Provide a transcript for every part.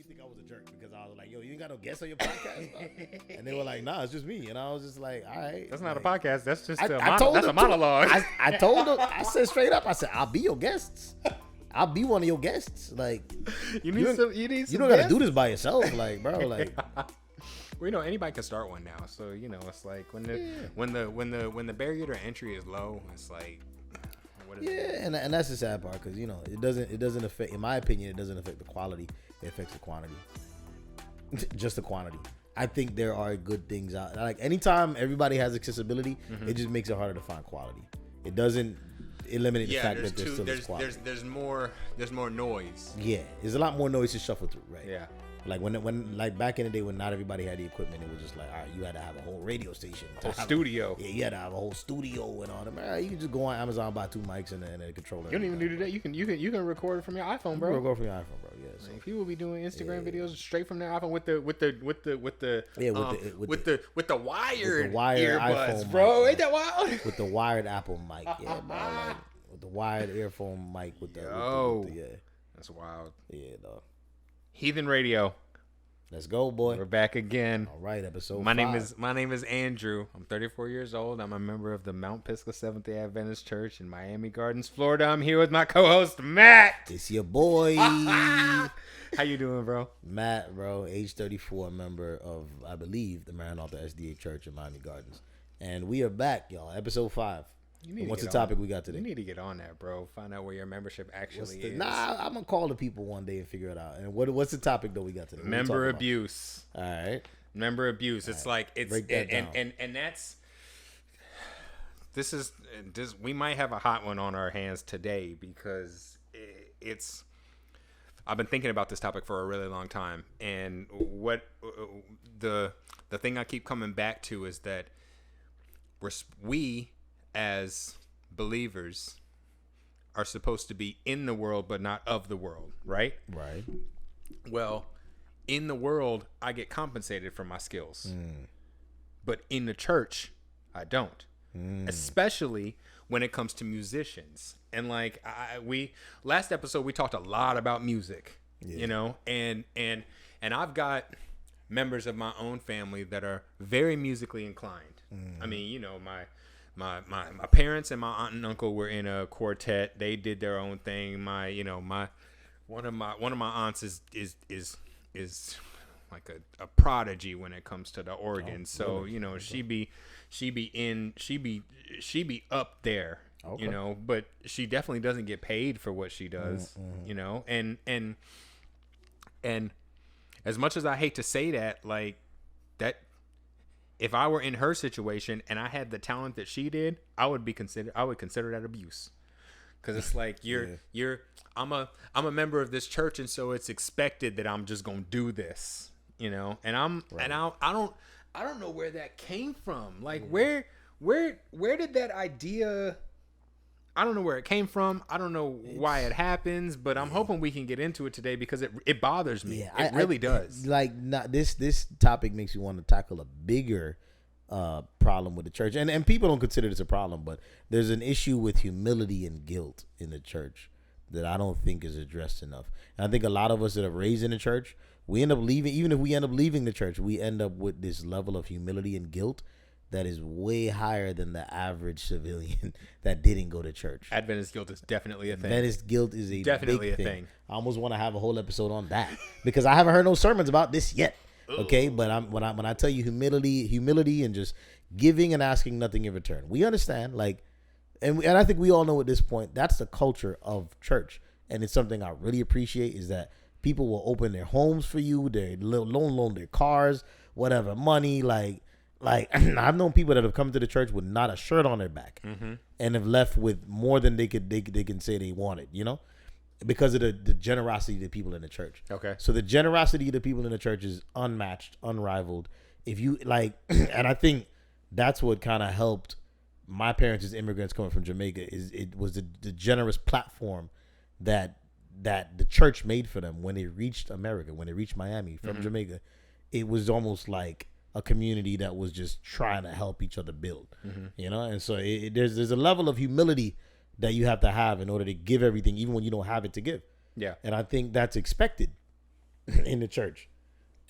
you think I was a jerk because I was like, yo, you ain't got no guests on your podcast? And they were like, nah, it's just me. And I was just like, all right. That's not a podcast. That's just that's a monologue. I told them, I said straight up, I said, I'll be your guests. I'll be one of your guests. Like, you need some you don't got to do this by yourself. Like, bro, like. Well, anybody can start one now. So, it's like when the barrier to entry is low, it's like, and that's the sad part because it doesn't affect, in my opinion, it doesn't affect the quality. It affects the quantity. Just the quantity. I think there are good things out. Like anytime everybody has accessibility, it just makes it harder to find quality. It doesn't eliminate the fact that there's quality. There's more noise. Yeah, there's a lot more noise to shuffle through, right? Yeah. Like when like back in the day when not everybody had the equipment, it was just like, all right, you had to have a whole radio station, a whole studio. You had to have a whole studio and all that. Right, you can just go on Amazon, buy 2 mics and a controller. You don't even do that. You can record it from your iPhone, bro. You can record from your iPhone, bro. Yeah. So. Like, people be doing Instagram videos straight from their iPhone with the wired earbuds, iPhone bro. Mic, ain't that wild? With the wired Apple mic, yeah, bro. Like, with the wired earphone mic with the yeah. That's wild. Yeah, dog. Heathen Radio. Let's go, boy. We're back again. All right, episode 5. My name is Andrew. I'm 34 years old. I'm a member of the Mount Pisgah Seventh-day Adventist Church in Miami Gardens, Florida. I'm here with my co-host Matt. It's your boy. How you doing, bro? Matt, bro, age 34, member of, I believe, the Maranatha SDA Church in Miami Gardens, and we are back, y'all. Episode 5. What's the topic we got today? You need to get on that, bro. Find out where your membership actually is. Nah, I'm gonna call the people one day and figure it out. And what's the topic though we got today? Member abuse. All right. Member abuse. It's right. Like it's break that down. And that's this. We might have a hot one on our hands today because it's. I've been thinking about this topic for a really long time, and what the thing I keep coming back to is that we as believers are supposed to be in the world but not of the world, right? Right. Well, in the world I get compensated for my skills. But in the church I don't. Especially when it comes to musicians. And like last episode we talked a lot about music, and I've got members of my own family that are very musically inclined. I mean, my parents and my aunt and uncle were in a quartet. They did their own thing. One of my aunts is like a prodigy when it comes to the organ. So she be up there. Okay. But she definitely doesn't get paid for what she does. And as much as I hate to say that, like that. If I were in her situation and I had the talent that she did, I would consider that abuse. Cause it's like I'm a member of this church, and so it's expected that I'm just gonna do this, and I don't know where that came from. Like where did that idea? I don't know where it came from. I don't know why it happens, but I'm hoping we can get into it today because it bothers me. Yeah, it really does. Like this topic makes you want to tackle a bigger problem with the church, and people don't consider this a problem, but there's an issue with humility and guilt in the church that I don't think is addressed enough. And I think a lot of us that are raised in the church, we end up leaving. Even if we end up leaving the church, we end up with this level of humility and guilt that is way higher than the average civilian that didn't go to church. Adventist guilt is definitely a thing. Adventist guilt is definitely big a thing. I almost want to have a whole episode on that because I haven't heard no sermons about this yet. Okay, but when I tell you humility and just giving and asking nothing in return, we understand. Like, and I think we all know at this point that's the culture of church, and it's something I really appreciate is that people will open their homes for you, their loan their cars, whatever, money, like I've known people that have come to the church with not a shirt on their back and have left with more than they can say they wanted, because of the generosity of the people in the church. Okay. So the generosity of the people in the church is unmatched, unrivaled. If you like, and I think that's what kind of helped my parents as immigrants coming from Jamaica is it was the generous platform that the church made for them when they reached America, when they reached Miami from Jamaica. It was almost like a community that was just trying to help each other build, and so there's a level of humility that you have to have in order to give everything, even when you don't have it to give. Yeah. And I think that's expected. in the church.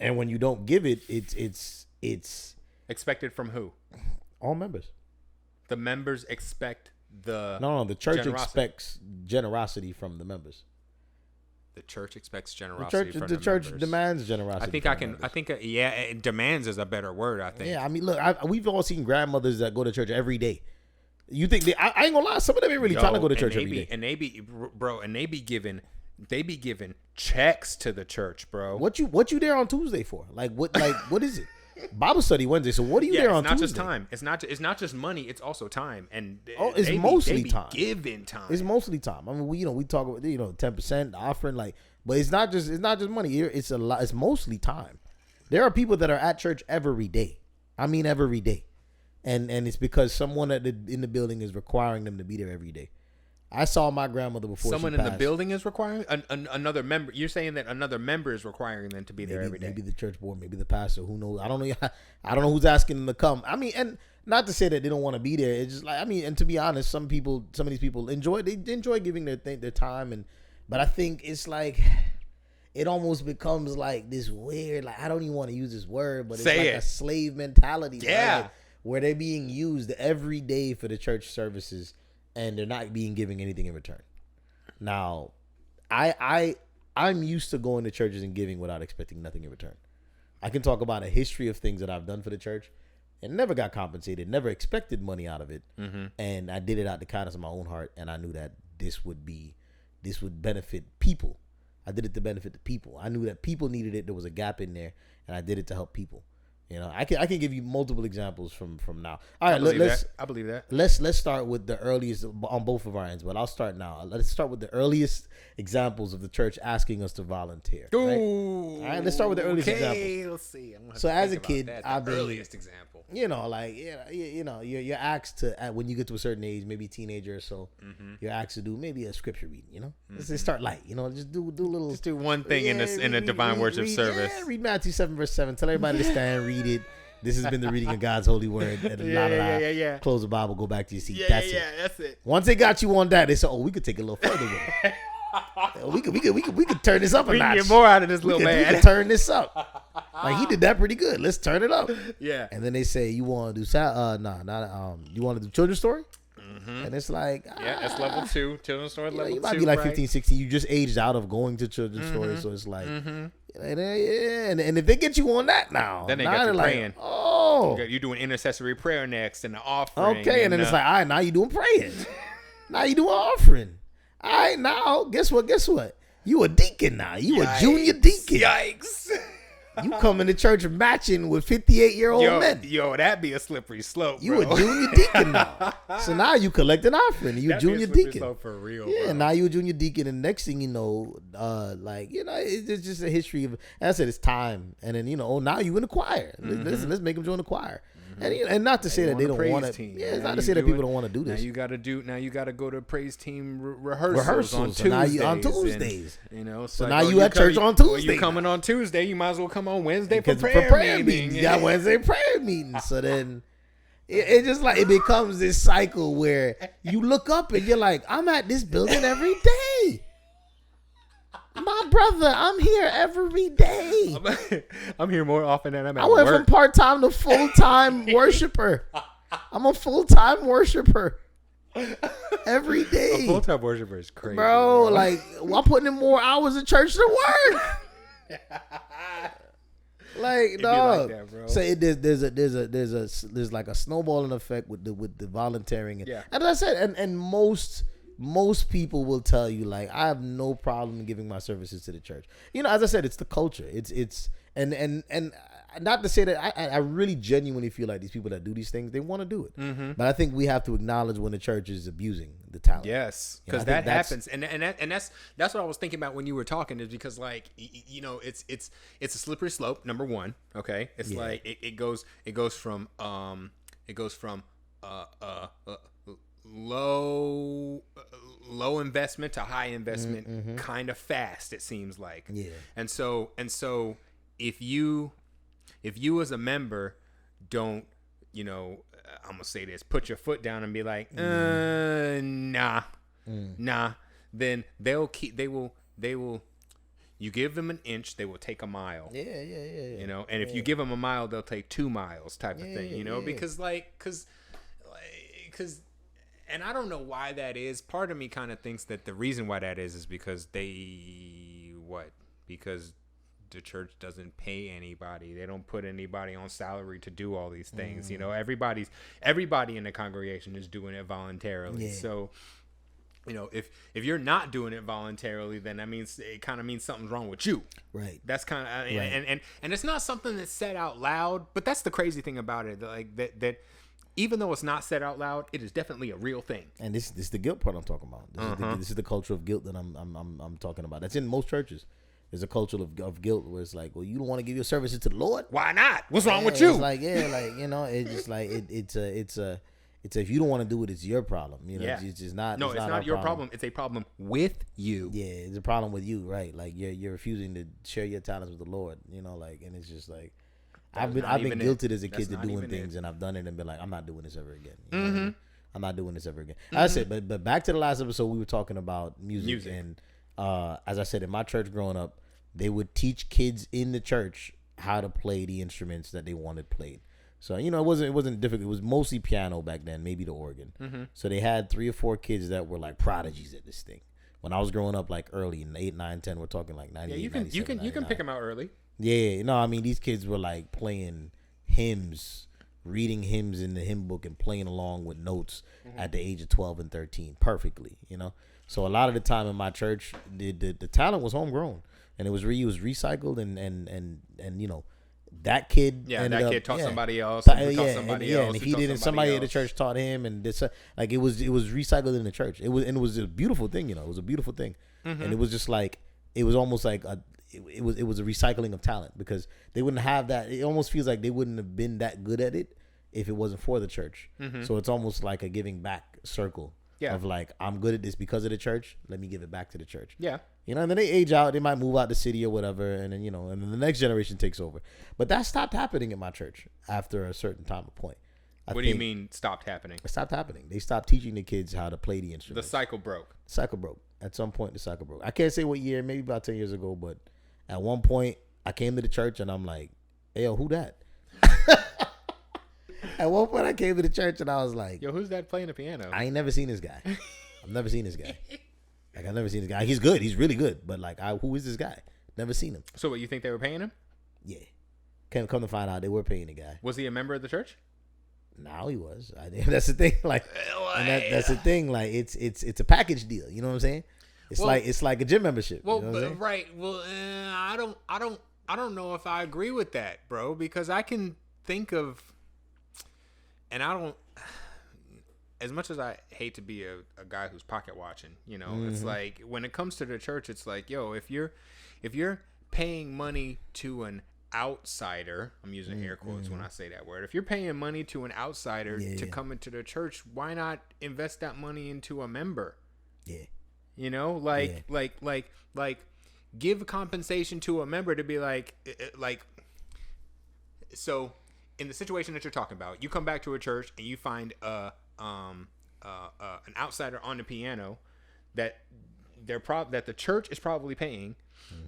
And when you don't give it, it's Expected from who? all members. The members expect the No, the church generosity. expects generosity from the members. The church expects The generosity church, from the church members. demands generosity. I think from I the can. members. I think. Yeah, it demands is a better word. I think. Yeah, I mean, look, we've all seen grandmothers that go to church every day. You think I ain't gonna lie, some of them ain't really trying to go to church every day. And they be, bro, and they be giving checks to the church, bro. What you there on Tuesday for? What is it? Bible study Wednesday. So what are you there on Tuesday? It's not just time. It's not just money. It's also time. And it's mostly time. Giving time. It's mostly time. I mean, we talk about 10% offering, but it's not just money. It's a lot. It's mostly time. There are people that are at church every day. I mean, every day, and it's because someone in the building is requiring them to be there every day. I saw my grandmother before. Someone she in passed. the building is requiring another member. You're saying that another member is requiring them to be there every day. Maybe the church board, maybe the pastor. Who knows? I don't know. I don't know who's asking them to come. I mean, and not to say that they don't want to be there. It's just like, I mean, and to be honest, some of these people enjoy giving their time, but I think it's like it almost becomes like this weird. Like, I don't even want to use this word, but it's a slave mentality. Yeah, right? Where they're being used every day for the church services. And they're not giving anything in return. Now, I'm used to going to churches and giving without expecting nothing in return. I can talk about a history of things that I've done for the church and never got compensated, never expected money out of it. Mm-hmm. And I did it out the kindness of my own heart, and I knew that this would benefit people. I did it to benefit the people. I knew that people needed it. There was a gap in there, and I did it to help people. I can give you multiple examples from now. All right, I believe that. Let's start with the earliest on both of our ends, but I'll start now. Let's start with the earliest examples of the church asking us to volunteer. Right? All right, let's start with the earliest examples. Let's see. So as a kid, I've been earliest example. You're asked to when you get to a certain age, maybe teenager or so, you're asked to do maybe a scripture reading. Let's just start light. Just do a little. Just do one thing in a divine worship service. Yeah, read Matthew 7:7. Tell everybody to stand, read it. This has been the reading of God's holy word. Yeah. Close the Bible, go back to your seat. That's it. Once they got you on that, they said, "Oh, we could take it a little further with it. We could turn this up a notch. We can get more out of this little man. We can turn this up. Like, he did that pretty good. Let's turn it up." Yeah. And then they say, "You want to do you want to do children's story?" Mm-hmm. And it's like, that's level 2. Children's story level 2. You might be like 15, 16. You just aged out of going to children's stories, so it's like. And if they get you on that now, then they got you praying. Like, oh, you're doing intercessory prayer next and the offering. Okay, and then it's like, all right, now you doing praying. Now you doing offering. All right, now guess what? You a deacon now. You a junior deacon. Yikes. You coming to church matching with 58-year-old men. Yo, that'd be a slippery slope, bro. You a junior deacon now. So now you collect an offering. You a junior deacon. Slope for real, yeah, bro. Now you a junior deacon, and next thing you know, it's just a history of. As I said, it's time, and then now you in the choir. Mm-hmm. Let's make them join the choir. And not to say that they don't want to. Yeah, it's not to say that people don't want to do this. Now you got to go to praise team rehearsals on Tuesdays. So now you at church on Tuesday. You coming on Tuesday? You might as well come on Wednesday for prayer meeting. You got Wednesday prayer meeting. So then it just like it becomes this cycle where you look up and you're like, I'm at this building every day. My brother, I'm here every day. I'm here more often than I'm at work. I went from part-time to full-time worshiper. I'm a full-time worshiper every day. A full-time worshiper is crazy, bro. Like, I'm putting in more hours in church than work. Like, dog. Like that, so there's like a snowballing effect with the volunteering. And as I said, and most people will tell you, like, I have no problem giving my services to the church. As I said, it's the culture. It's and not to say that I really genuinely feel like these people that do these things, they want to do it. Mm-hmm. But I think we have to acknowledge when the church is abusing the talent. Yes, because that happens, and that's what I was thinking about when you were talking, is because, like, it's a slippery slope. Number one, okay, it's like it goes from low investment to high investment kind of fast, it seems like. Yeah. And so if you as a member don't, I'm gonna say this, put your foot down and be like, nah, then they will You give them an inch, they will take a mile. Yeah. You know, and if you give them a mile, they'll take 2 miles, type of thing. You know, because and I don't know why that is. Part of me kind of thinks that the reason why that is because because the church doesn't pay anybody. They don't put anybody on salary to do all these things. You know, everybody in the congregation is doing it voluntarily. Yeah. So, you know, if you're not doing it voluntarily, then that means it kind of means something's wrong with you. Right. That's kind of and it's not something that's said out loud, but that's the crazy thing about it. Like that even though it's not said out loud, it is definitely a real thing. And this is the guilt part I'm talking about. This is the culture of guilt that I'm talking about. That's in most churches. There's a culture of guilt where it's like, well, you don't want to give your services to the Lord. Why not? What's wrong with you? It's like, you know, it's just like it's if you don't want to do it, it's your problem. You know, it's just not. No, it's not your problem. It's a problem with you. Yeah, it's a problem with you, right? Like you're refusing to share your talents with the Lord. You know, like, and it's just like. I've been guilted as a kid to doing things, and I've done it and been like, I'm not doing this ever again. You know what I mean? I'm not doing this ever again. I said, but back to the last episode, we were talking about music. And as I said, in my church growing up, they would teach kids in the church how to play the instruments that they wanted played. So, you know, it wasn't difficult. It was mostly piano back then, maybe the organ. So they had 3 or 4 kids that were like prodigies at this thing. When I was growing up, like early in 8, 9, 10, we're talking like 98, you can pick them out early. Yeah, no, I mean, these kids were like playing hymns, reading hymns in the hymn book and playing along with notes at the age of 12 and 13 perfectly, you know? So a lot of the time in my church, the talent was homegrown, and it was recycled and you know, that kid taught somebody else, and he didn't, somebody at the church taught him, and this like it was recycled in the church. It was a beautiful thing, you know. It was a beautiful thing. And it was just like, it was almost like it was a recycling of talent, because they wouldn't have that. It almost feels like they wouldn't have been that good at it if it wasn't for the church. So it's almost like a giving back circle of like, I'm good at this because of the church. Let me give it back to the church. Yeah. You know, and then they age out. They might move out the city or whatever. And then, you know, and then the next generation takes over. But that stopped happening in my church after a certain time or point. What do you mean stopped happening? It stopped happening. They stopped teaching the kids how to play the instrument. The cycle broke. At some point, the cycle broke. I can't say what year, maybe about 10 years ago, but at one point, I came to the church and I'm like, hey, yo, who that? At one point, I came to the church and I was like, yo, who's that playing the piano? I ain't never seen this guy. I've never seen this guy. Like, I've never seen this guy. He's good. He's really good. But, like, who is this guy? Never seen him. So, what, you think they were paying him? Yeah. Come to find out, they were paying the guy. Was he a member of the church? No, he was. I think that's the thing. Like, and that's the thing. Like, it's a package deal. You know what I'm saying? It's like a gym membership. Well, you know what I'm saying? Right. Well, I don't know if I agree with that, bro. Because I can think of, and I don't. As much as I hate to be a guy who's pocket watching, you know, it's like when it comes to the church, it's like, yo, if you're paying money to an outsider, I'm using air quotes when I say that word. If you're paying money to an outsider to come into the church, why not invest that money into a member? Yeah. You know, like give compensation to a member to be like, so in the situation that you're talking about, you come back to a church and you find an outsider on the piano that that the church is probably paying.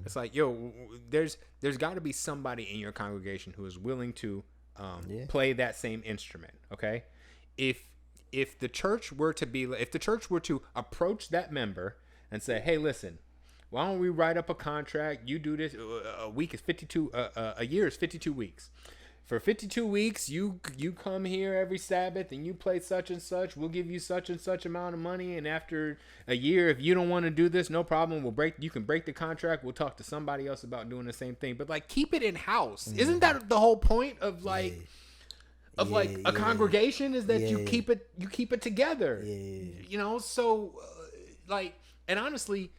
It's like, yo, there's got to be somebody in your congregation who is willing to play that same instrument. Okay, if the church were to approach that member and say, hey, listen, why don't we write up a contract? You do this. A week is 52. A year is 52 weeks. For 52 weeks, you come here every Sabbath and you play such and such. We'll give you such and such amount of money. And after a year, if you don't want to do this, no problem. You can break the contract. We'll talk to somebody else about doing the same thing. But like, keep it in house. Isn't that the whole point of like a congregation? Is that you keep it together? You know. So and honestly,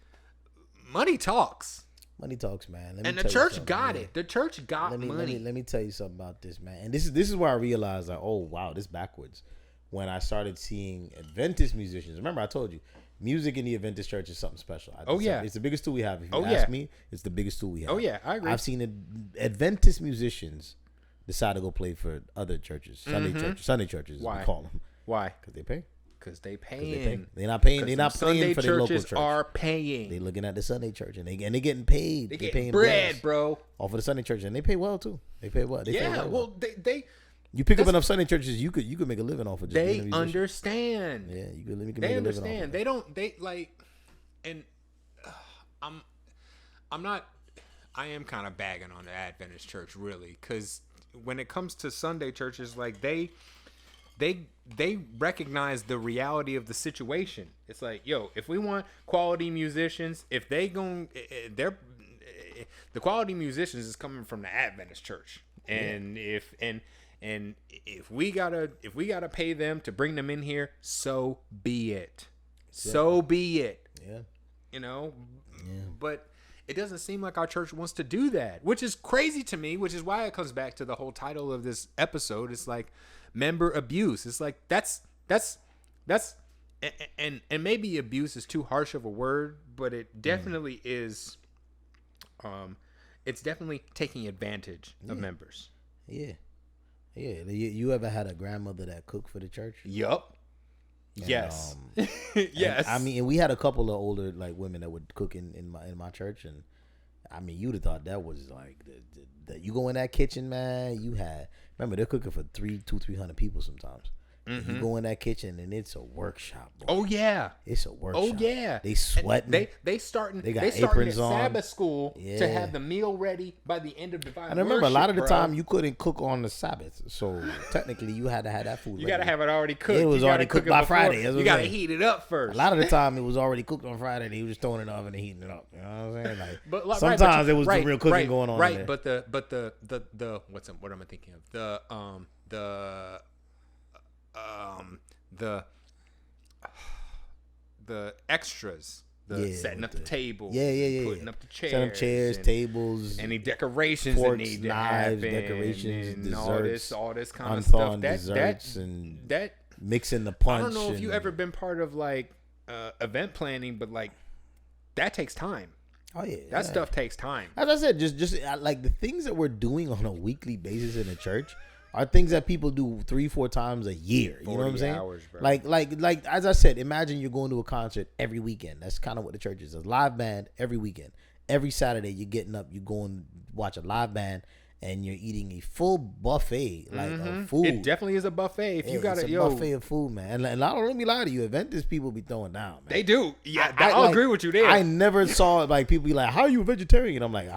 money talks. Money talks, man. And the church got it. The church got money. Let me tell you something about this, man. And this is where I realized, like, oh wow, this backwards. When I started seeing Adventist musicians. Remember, I told you, music in the Adventist church is something special. It's the biggest tool we have. If you ask me, it's the biggest tool we have. Oh yeah, I agree. I've seen Adventist musicians decide to go play for other churches, Sunday churches. Why? We call them. Why? Because they pay. because they paying. They're not paying. They're not Sunday paying for their local churches church. are paying. They looking at the Sunday church, and they're getting paid. They paying bread, bills bro. off of the Sunday church, and they pay well too. They pay well. They pay Yeah, very well, they you pick up enough Sunday churches, you could make a living off of just being a they musician. understand. Yeah, you can make They a living off of understand. it. They don't. They like, and I'm not. I am kind of bagging on the Adventist church, really, because when it comes to Sunday churches, like they recognize the reality of the situation. It's like, yo, if we want quality musicians, if they gon' they're the quality musicians is coming from the Adventist church, and if we gotta pay them to bring them in here, so be it. So be it. Yeah. You know, Yeah. but it doesn't seem like our church wants to do that, which is crazy to me, which is why it comes back to the whole title of this episode. It's like member abuse. It's like that's and maybe abuse is too harsh of a word, but it definitely is. It's definitely taking advantage of members. Yeah. Yeah. You ever had a grandmother that cooked for the church? Yup. And, Yes. Yes. I mean, and we had a couple of older like women that would cook in my church, and I mean, you'd have thought that was like you go in that kitchen, man. You had remember they're cooking for 300 people sometimes. Mm-hmm. You go in that kitchen and it's a workshop. Boy. Oh yeah, it's a workshop. Oh yeah, they sweating. They starting. They got they starting aprons at on. Sabbath school Yeah. to have the meal ready by the end of divine. And I remember worship, a lot of the bro. time you couldn't cook on the Sabbath, so technically you had to have that food. You ready. got to have it already cooked. It was You gotta already cook cooked it by before. Friday. That's what You got to I'm saying. heat it up first. A lot of the time it was already cooked on Friday. They were just throwing it in the oven and heating it up. You know what I'm saying? Like, but sometimes there was the real cooking going on. Right, in there. but the what am I thinking of? The extras, setting up the table, putting up the chairs, setting up chairs, tables, any decorations forks, that need to knives, happen, decorations, and desserts, all this kind of stuff. Desserts and that mixing the punch. I don't know if you ever been part of like event planning, but like that takes time. Oh yeah, that stuff takes time. As I said, just like the things that we're doing on a weekly basis in the church are things that people do 3-4 times a year. You know what I'm saying? Hours, bro. Like as I said, imagine you're going to a concert every weekend. That's kind of what the church is. A live band every weekend. Every Saturday you're getting up, you go and watch a live band, and you're eating a full buffet of food. It definitely is a buffet. If you got it's a buffet of food, man. And I don't let me lie to you, Adventist people be throwing down, man. They do. Yeah, I'll agree with you there. I never saw like people be like, "How are you a vegetarian?" I'm like,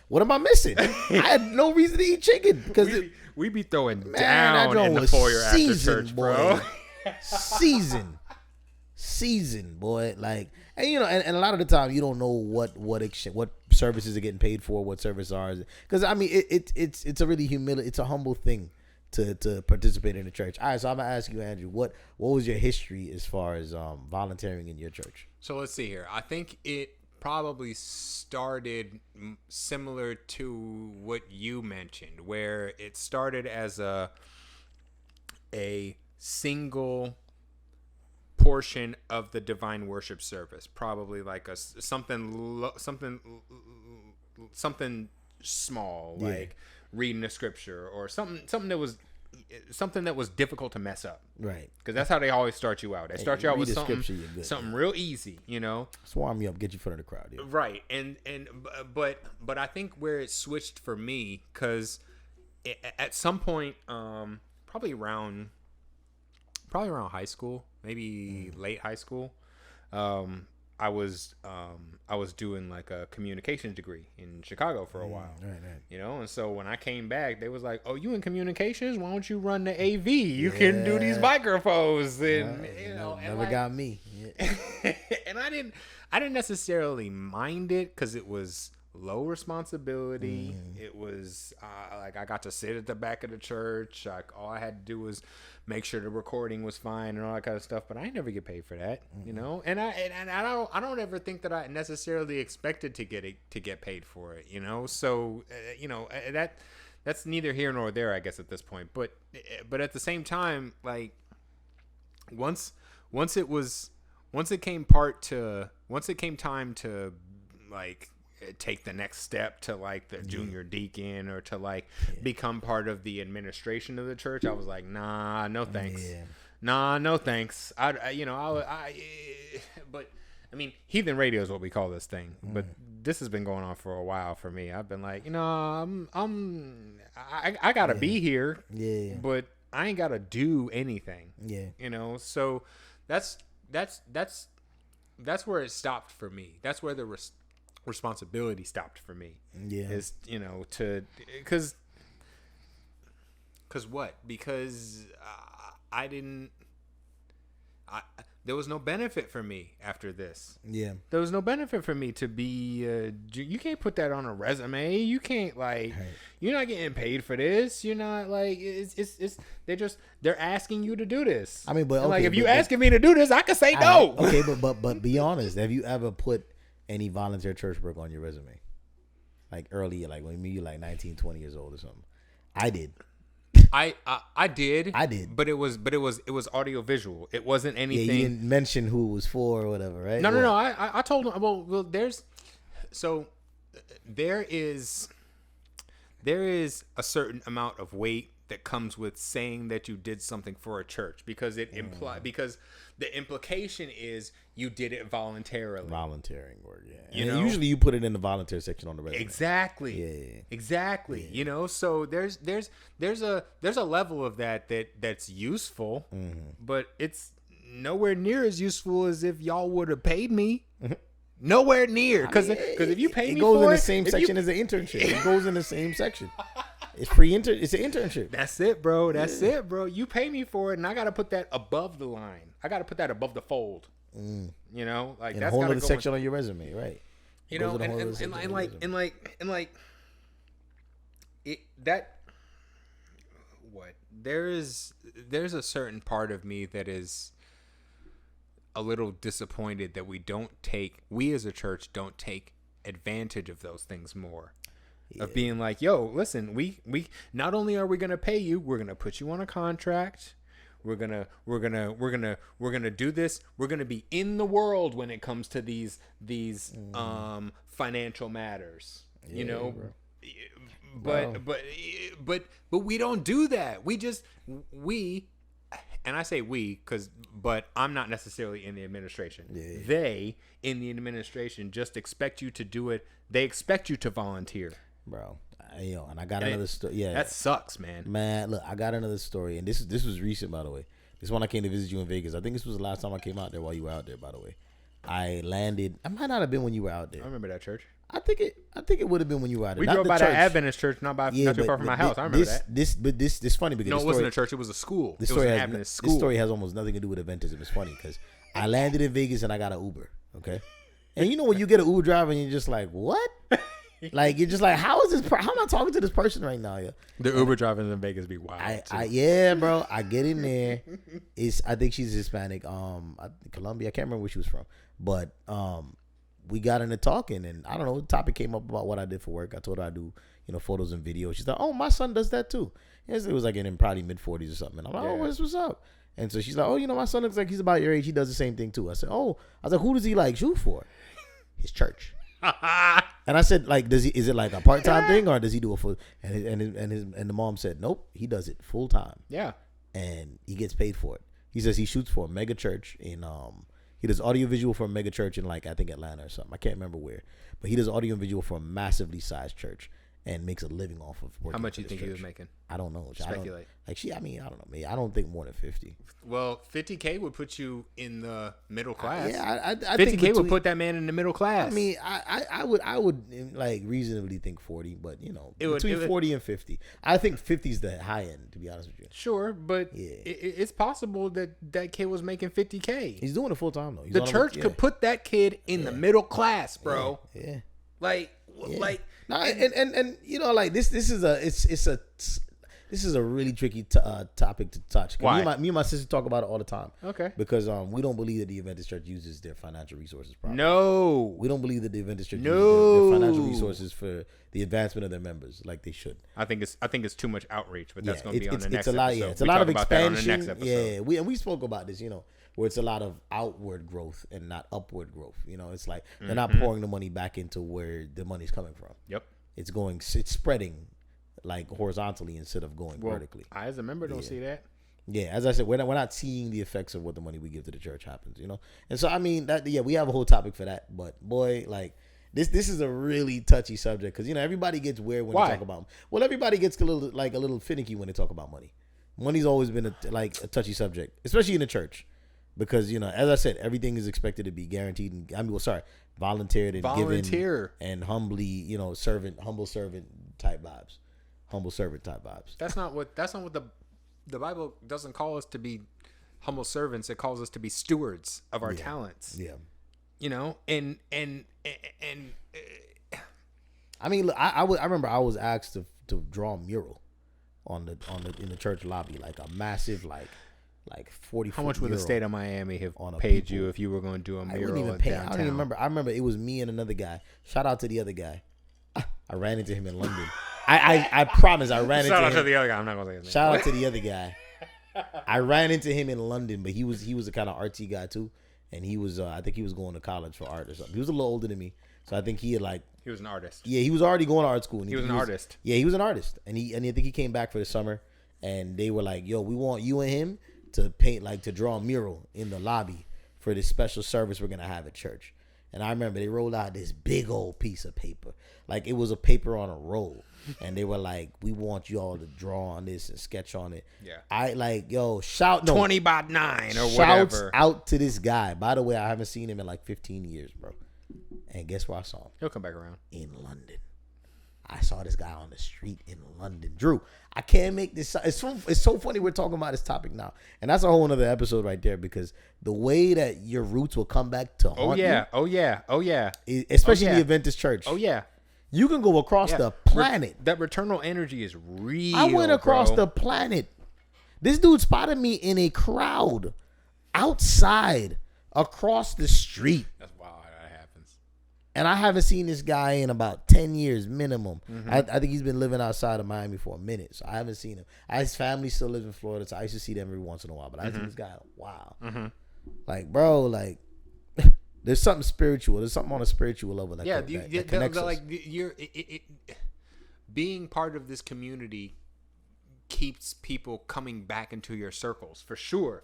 what am I missing? I had no reason to eat chicken because we be throwing down in the foyer after church, bro. season, boy. Like, and you know, and a lot of the time you don't know what services are getting paid for, what services are, because I mean it's a really it's a humble thing to participate in the church. All right, so I'm gonna ask you, Andrew, what was your history as far as volunteering in your church? So let's see here. I think it probably started similar to what you mentioned, where it started as a single portion of the divine worship service, probably like something small, like reading the scripture or something that was difficult to mess up, right? Because that's how they always start you out. They start you out with something real easy, you know, swarm you up, get you in front of the crowd, right? But I think where it switched for me, because at some point, probably around high school, maybe late high school, I was doing like a communications degree in Chicago for a while, right. You know, and so when I came back, they was like, "Oh, you in communications? Why don't you run the AV? You can do these microphones." And you know, never got me. Yeah. And I didn't necessarily mind it because it was low responsibility. It was like I got to sit at the back of the church. Like all I had to do was make sure the recording was fine and all that kind of stuff. But I never get paid for that, you know. And I don't ever think that I necessarily expected to get paid for it, you know. So you know, that's neither here nor there, I guess, at this point. But at the same time, like once it came time to like take the next step to like the junior deacon or to like become part of the administration of the church, I was like, nah, no thanks. Nah, no thanks. But I mean, heathen radio is what we call this thing. But this has been going on for a while for me. I've been like, I gotta be here. Yeah. But I ain't gotta do anything. Yeah. So that's where it stopped for me. That's where the responsibility stopped for me. Yeah. Is because there was no benefit for me after this. Yeah. There was no benefit for me to be. You can't put that on a resume. You can't You're not getting paid for this. You're not it's. They're asking you to do this. I mean, but and okay, if you asking me to do this, I can say no. Okay, but be honest. Have you ever put any volunteer church work on your resume? Like earlier, like when you're like 19, 20 years old or something. I did. I did. But it was audio visual. It wasn't anything. Yeah, you didn't mention who it was for or whatever, right? No. I told him. Well, there is a certain amount of weight that comes with saying that you did something for a church because because the implication is you did it voluntarily. Volunteering work, yeah. Usually you put it in the volunteer section on the resume. Exactly. Yeah. Exactly. Yeah. So there's a level of that's useful, but it's nowhere near as useful as if y'all would have paid me. Nowhere near, because if you pay me, it goes for in the it, same section as the internship. It goes in the same section. It's free It's an internship. That's it, bro. That's it, bro. You pay me for it, and I gotta put that above the line. I gotta put that above the fold. In That's a whole other section on your resume, right? There's a certain part of me that is a little disappointed that we as a church don't take advantage of those things more. Yeah. Of being like, yo, listen, we not only are we gonna pay you, we're gonna put you on a contract. We're gonna do this. We're gonna be in the world when it comes to these financial matters. Yeah, but we don't do that. And I say but I'm not necessarily in the administration. Yeah. They in the administration just expect you to do it. They expect you to volunteer. Bro, and I got another story. Yeah, that sucks, man. Man, look, I got another story, and this was recent, by the way. This one I came to visit you in Vegas. I think this was the last time I came out there while you were out there. By the way, I landed. I might not have been when you were out there. I remember that church. I think it would have been when you were out there. We drove by that Adventist church, not too far from my house. I remember that. This funny because no, it wasn't a church. It was a school. It was an Adventist school. This story has almost nothing to do with Adventism. It's funny because I landed in Vegas and I got an Uber. Okay, and when you get an Uber driver and you're just like, what? Like you're just like, how am I talking to this person right now? Yeah, the Uber drivers in Vegas be wild. Yeah, bro. I get in there. I think she's Hispanic. Colombia. I can't remember where she was from, but we got into talking, and I don't know. The topic came up about what I did for work. I told her I do photos and videos. She's like, oh, my son does that too. It was like in probably mid-40s or something. And I'm like, oh, what's up? And so she's like, oh, my son looks like he's about your age. He does the same thing too. I said, oh, who does he like shoot for? His church. And I said, like, is it like a part-time thing or does he do it full? And the mom said, nope, he does it full time. Yeah. And he gets paid for it. He says he shoots for a mega church in he does audiovisual for a mega church in I think Atlanta or something. I can't remember where, but he does audiovisual for a massively sized church and makes a living off of working. How much do you think church. He was making? I don't know. Speculate. I don't know. Maybe I don't think more than 50. Well, 50K would put you in the middle class. I 50K would put that man in the middle class. I mean, I would like reasonably think 40, but between 40 and 50. I think 50 is the high end, to be honest with you. Sure, but it's possible that kid was making 50K. He's doing it full time though. The church could put that kid in the middle class, bro. Yeah. No, like this is a really tricky topic to touch. Why? Me and my sister talk about it all the time. Okay. Because we don't believe that the Adventist Church uses their financial resources properly. No. We don't believe that the Adventist Church uses their financial resources for the advancement of their members like they should. I think it's too much outreach, but that's going to be on the next episode. Yeah, it's a lot of expansion. Yeah, we spoke about this, where it's a lot of outward growth and not upward growth. It's like they're not pouring the money back into where the money's coming from. Yep. It's spreading like horizontally instead of going vertically. I as a member don't see that. Yeah, as I said, we're not seeing the effects of what the money we give to the church happens, you know. And so I mean that we have a whole topic for that. But boy, like this is a really touchy subject because everybody gets weird when they talk about. Well, everybody gets a little finicky when they talk about money. Money's always been a touchy subject, especially in the church, because as I said, everything is expected to be guaranteed. And volunteered and given and humbly, humble servant type vibes. That's not what the Bible doesn't call us to be humble servants. It calls us to be stewards of our talents. Yeah. And I mean, look, I remember I was asked to draw a mural in the church lobby, like a massive like 40. How much would the state of Miami have paid you if you were going to do a mural? I wouldn't even pay. Downtown? I don't even remember. I remember it was me and another guy. Shout out to the other guy. I ran into him in London. I promise I ran into him. Shout out to the other guy. I'm not going to say his name. Shout out to the other guy. I ran into him in London, but he was a kind of artsy guy too, and he was I think he was going to college for art or something. He was a little older than me, so I think he was an artist. Yeah, he was already going to art school. And he was an artist. Yeah, he was an artist, and I think he came back for the summer, and they were like, "Yo, we want you and him to paint to draw a mural in the lobby for this special service we're gonna have at church." And I remember they rolled out this big old piece of paper, like it was a paper on a roll, and they were like, "We want you all to draw on this and sketch on it." Yeah, I shout 20 by 9 or shouts whatever out to this guy. By the way, I haven't seen him in 15 years, bro. And guess where I saw him? He'll come back around. In London. I saw this guy on the street in London. Drew, I can't make this. It's so funny we're talking about this topic now. And that's a whole other episode right there, because the way that your roots will come back to haunt you. Oh, yeah. Especially the Adventist church. Oh, yeah. You can go across the planet. That returnal energy is real, I went across the planet. This dude spotted me in a crowd outside across the street. That's wild how that happens. And I haven't seen this guy in about 10 years minimum. Mm-hmm. I think he's been living outside of Miami for a minute, so I haven't seen him. His family still lives in Florida, so I used to see them every once in a while. But I think this guy, wow. Mm-hmm. Bro, there's something spiritual. There's something on a spiritual level that connects us. Being part of this community keeps people coming back into your circles for sure,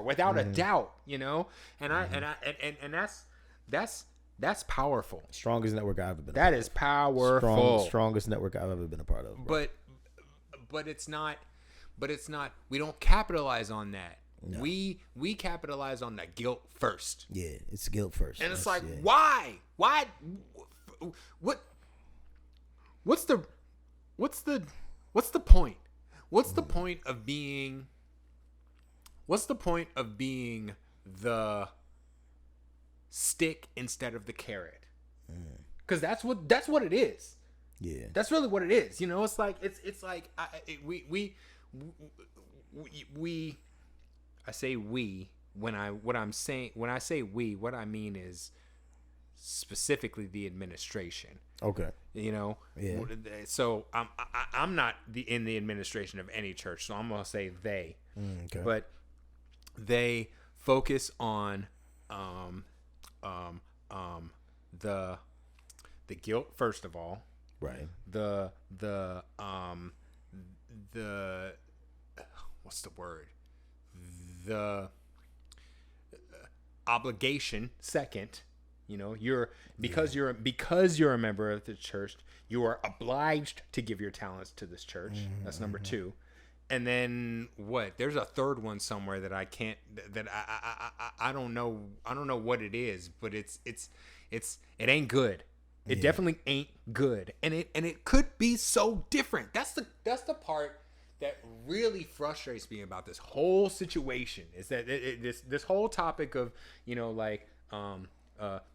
without a doubt, and that's powerful. Strongest network I've ever been. That is powerful. Strongest network I've ever been a part of. Bro. But it's not. We don't capitalize on that. No. We capitalize on the guilt first. Yeah, it's guilt first. And it's why? Why? What's the point? What's the point of being? What's the point of being the stick instead of the carrot? Because that's what it is. Yeah, that's really what it is. It's like I say we when I say we, what I mean is specifically the administration. Okay. Yeah. So I'm not in the administration of any church, so I'm gonna say they. Okay. But they focus on the guilt first of all. Right. The what's the word? The obligation second. You're a member of the church, you are obliged to give your talents to this church. Mm-hmm. That's number 2. And then what? There's a third one somewhere that I can't. That I don't know. I don't know what it is, but it ain't good. It definitely ain't good, and it could be so different. That's the part that really frustrates me about this whole situation. Is that this whole topic of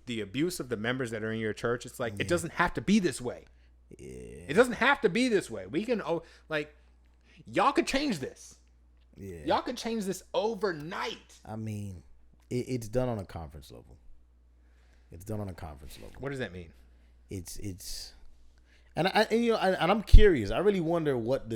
the abuse of the members that are in your church. It's like it doesn't have to be this way. Yeah. It doesn't have to be this way. We can y'all could change this. Yeah. Y'all could change this overnight. I mean, it's done on a conference level. What does that mean? And I'm curious. I really wonder what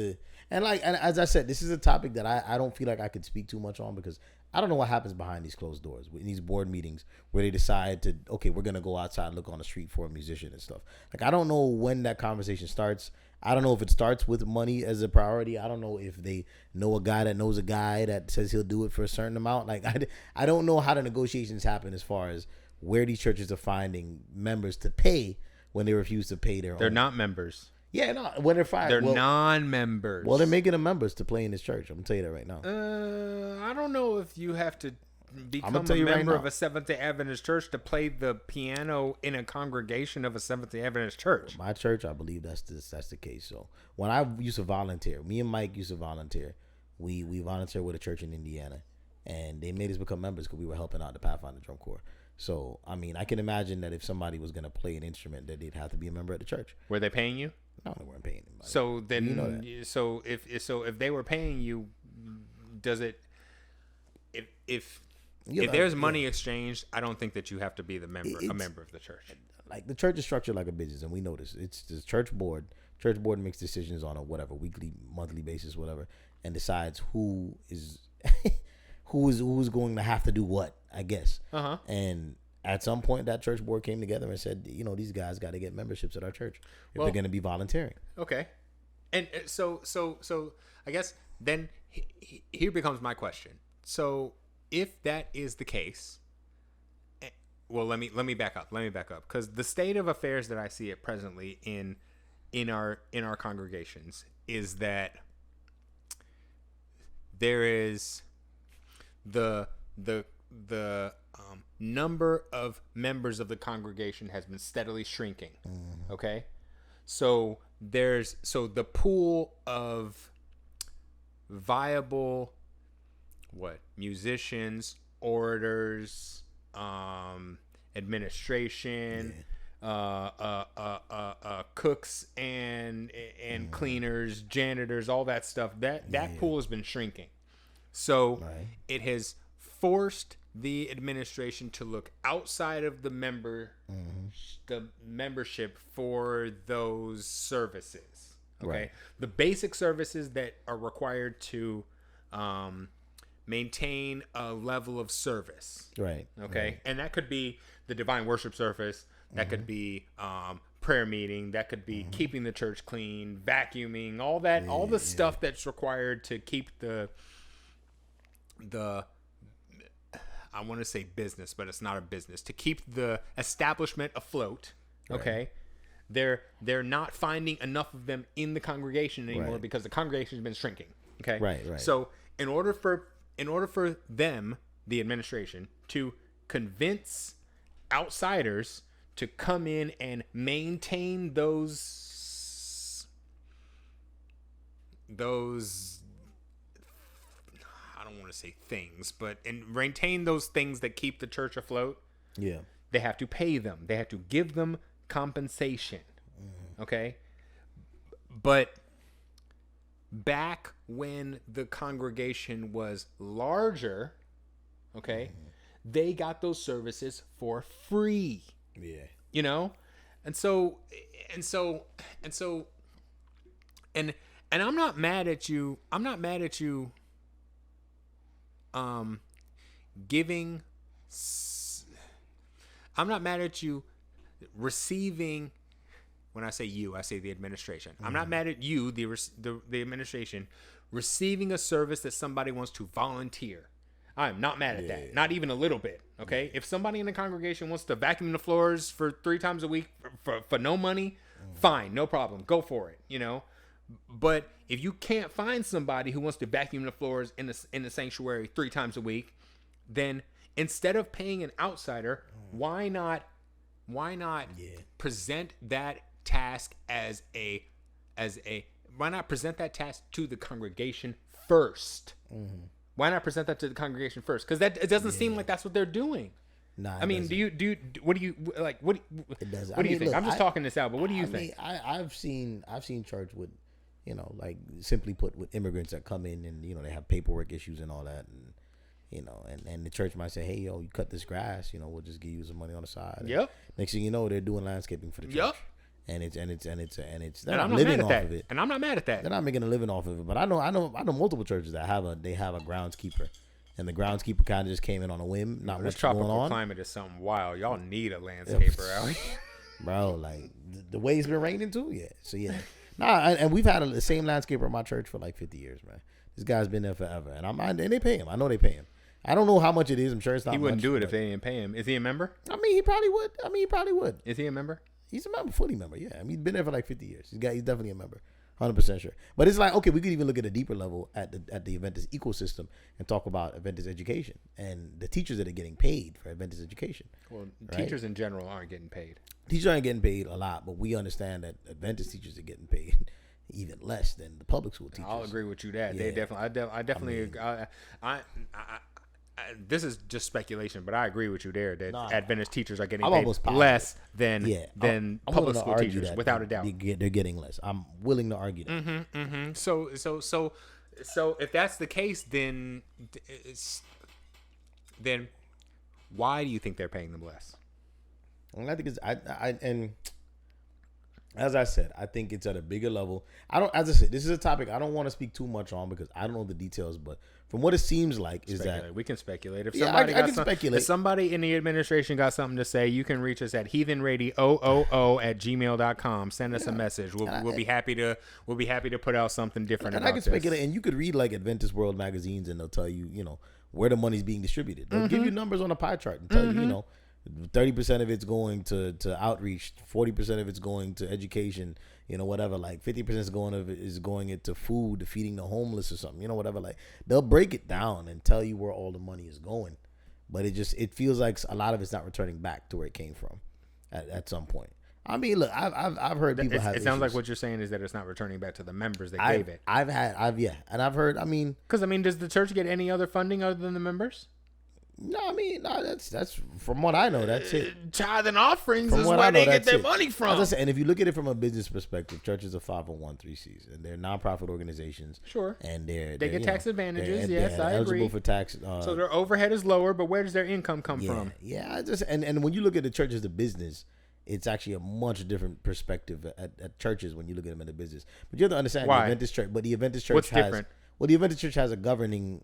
and as I said, this is a topic that I don't feel like I could speak too much on because I don't know what happens behind these closed doors in these board meetings where they decide to, okay, we're gonna go outside and look on the street for a musician and stuff. Like, I don't know when that conversation starts. I don't know if it starts with money as a priority. I don't know if they know a guy that knows a guy that says he'll do it for a certain amount. Like, I don't know how the negotiations happen as far as where these churches are finding members to pay when they refuse to pay their own. They're not members. Yeah, no, when they're fired. They're non-members. Well, they're making them members to play in this church. I'm gonna tell you that right now. I don't know if you have to become a right member now. of a Seventh-day Adventist church to play the piano in a congregation of a Seventh-day Adventist church. My church, I believe that's the case. So when I used to volunteer, me and Mike used to volunteer. We volunteered with a church in Indiana, and they made us become members because we were helping out the Pathfinder Drum Corps. So I mean, I can imagine that if somebody was gonna play an instrument, that they'd have to be a member of the church. Were they paying you? No, they weren't paying anybody. So then, You know that. so if they were paying you, does it? If there's money exchanged, I don't think that you have to be a member of the church. Like, the church is structured like a business, and we know this. It's the church board. Church board makes decisions on a whatever weekly, monthly basis, whatever, and decides who is who's going to have to do what, I guess. And at some point, that church board came together and said, these guys got to get memberships at our church if they're going to be volunteering. Okay, and so I guess then here becomes my question. So if that is the case, well, let me back up. Because the state of affairs that I see it presently in our congregations is that there is the number of members of the congregation has been steadily shrinking. Okay, so the pool of viable musicians, orators, administration, cooks and cleaners, janitors, all that stuff. That pool has been shrinking. So it has forced the administration to look outside of the membership for those services. Okay, Right. The basic services that are required to maintain a level of service. Right. Okay. Right. And that could be the divine worship service. That could be prayer meeting. That could be keeping the church clean, vacuuming, all that, all the stuff that's required to keep the I want to say business, but it's not a business, to keep the establishment afloat. Okay. Right. They're not finding enough of them in the congregation anymore because the congregation has been shrinking. Okay. Right. So in order for them, the administration, to convince outsiders to come in and maintain those I don't want to say things, but and maintain those things that keep the church afloat. Yeah. They have to pay them. They have to give them compensation. Okay? But back when the congregation was larger, okay, they got those services for free. Yeah. And I'm not mad at you. I'm not mad at you giving I'm not mad at you receiving. When I say you, I say the administration. I'm not mad at you, the administration, receiving a service that somebody wants to volunteer. I'm not mad at that. Not even a little bit. Okay. If somebody in the congregation wants to vacuum the floors for 3 times a week for no money, fine, no problem. Go for it. But if you can't find somebody who wants to vacuum the floors in the sanctuary 3 times a week, then instead of paying an outsider, why not present that task why not present that task to the congregation first? Why not present that to the congregation first? Because it doesn't seem like that's what they're doing. Nah, I mean, what do you like? What It does. What do you think? I'm just talking this out, but what do you think? I've seen church with, like, simply put, with immigrants that come in and they have paperwork issues and all that, and and the church might say, hey, yo, you cut this grass, we'll just give you some money on the side. And Yep. Next thing you know, they're doing landscaping for the church. Yep. And it's they're And not I'm not living mad at off that. of it. And I'm not mad at that. They're not making a living off of it. But I know multiple churches that have a groundskeeper, and the groundskeeper kind of just came in on a whim. Not This much going tropical on, climate is something wild. Y'all need a landscaper out here. bro. Like the way it's been raining too. Yeah. So yeah. Nah, and we've had the same landscaper at my church for like 50 years, man. This guy's been there forever, and they pay him. I know they pay him. I don't know how much it is. I'm sure it's not. He wouldn't much, do it if they didn't pay him. Is he a member? I mean, he probably would. Is he a member? He's a member, fully member. Yeah, I mean, he's been there for like 50 years. He's definitely a member, 100% sure. But it's like, okay, we could even look at a deeper level at the Adventist ecosystem and talk about Adventist education and the teachers that are getting paid for Adventist education. Well, right? teachers in general aren't getting paid. Teachers aren't getting paid a lot, but we understand that Adventist teachers are getting paid even less than the public school teachers. I'll agree with you that Yeah. they definitely. This is just speculation, but I agree with you there that Adventist teachers are getting paid less than public school teachers, without a doubt. They're getting less. I'm willing to argue that. So if that's the case, then why do you think they're paying them less? And I think it's and as I said, I think it's at a bigger level. As I said, this is a topic I don't want to speak too much on because I don't know the details, but from what it seems like is that we can speculate. If somebody somebody speculate. If somebody in the administration got something to say, you can reach us at heathenradio@gmail.com. Send us a message. We'll be happy to put out something different. And about I can speculate, and you could read like Adventist World magazines, and they'll tell you, where the money's being distributed. They'll give you numbers on a pie chart and tell you, 30% of it's going to outreach, 40% of it's going to education, whatever, like 50% is going into food, to feeding the homeless or something, whatever. Like they'll break it down and tell you where all the money is going, but it feels like a lot of it's not returning back to where it came from at some point. I mean, look, I've heard people have. It sounds like what you're saying is that it's not returning back to the members that gave it. I've heard. I mean, because does the church get any other funding other than the members? No, that's from what I know, that's it. Tithe and offerings is where they get their money from. As I said, and if you look at it from a business perspective, churches are 501(c)(3)s, and they're nonprofit organizations. Sure, and they get tax advantages. Yes, I agree. Eligible for tax. So their overhead is lower, but where does their income come from? Yeah, and when you look at the church as a business, it's actually a much different perspective at churches when you look at them in the business. But you have to understand why? The Adventist church. But the Adventist church What's different? The Adventist church has a governing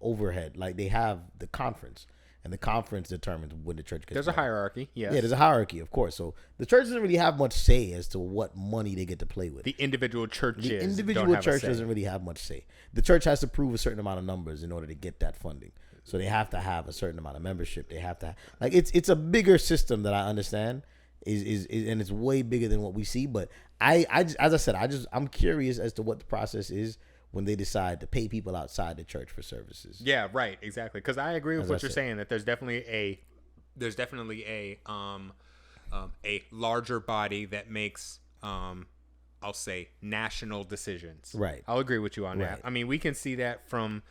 overhead. Like they have the conference, and the conference determines when the church gets. There's a hierarchy. Yes. Yeah, there's a hierarchy, of course. So the church doesn't really have much say as to what money they get to play with. The individual church doesn't really have much say. The church has to prove a certain amount of numbers in order to get that funding. So they have to have a certain amount of membership. They have to have, it's a bigger system that I understand is and it's way bigger than what we see. But as I said, I'm curious as to what the process is when they decide to pay people outside the church for services. Yeah, right, exactly. Because I agree with what you're saying, that there's definitely a larger body that makes I'll say national decisions. Right. I'll agree with you on that. I mean, we can see that from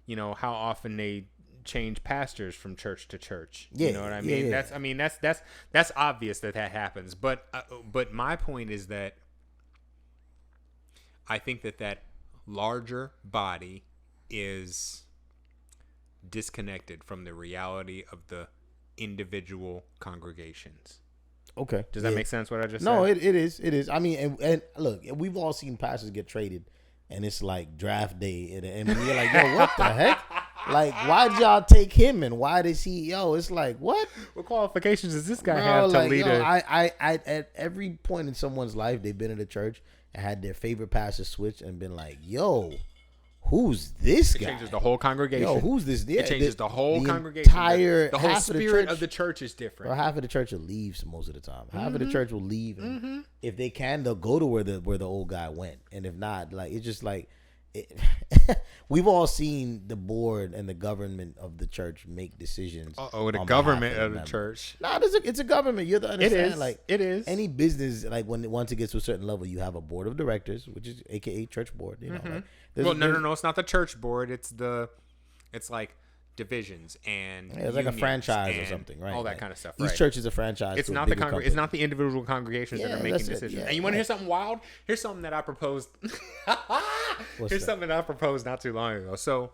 how often they change pastors from church to church. Yeah, you know what I mean? Yeah. That's obvious that happens. But my point is that I think that larger body is disconnected from the reality of the individual congregations. Okay. Does that make sense what I just said? No, it is. I mean, and look, we've all seen pastors get traded, and it's like draft day, and we're like, yo, what the heck? Like, why did y'all take him, and why does he? It's like, what? What qualifications does this guy have to lead I at every point in someone's life, they've been in the church and had their favorite pastor switch and been like, yo, who's this guy? It changes the whole congregation. Yo, who's this? Yeah, it changes the whole congregation. The whole spirit of the church is different. Or half of the church will leave most of the time. Half of the church will leave. And if they can, they'll go to where the old guy went. And if not, like, it's just like, we've all seen the board and the government of the church make decisions. The government of the church. No, it's a government. You have to understand. It is. Any business, like once it gets to a certain level, you have a board of directors, which is AKA church board. No. It's not the church board. It's like divisions and it's like a franchise or something, right? All that kind of stuff. Each church is a franchise. It's not it's not the individual congregations that are making decisions. Yeah, and you want to hear something wild? Here's something that I proposed. Something that I proposed not too long ago. So,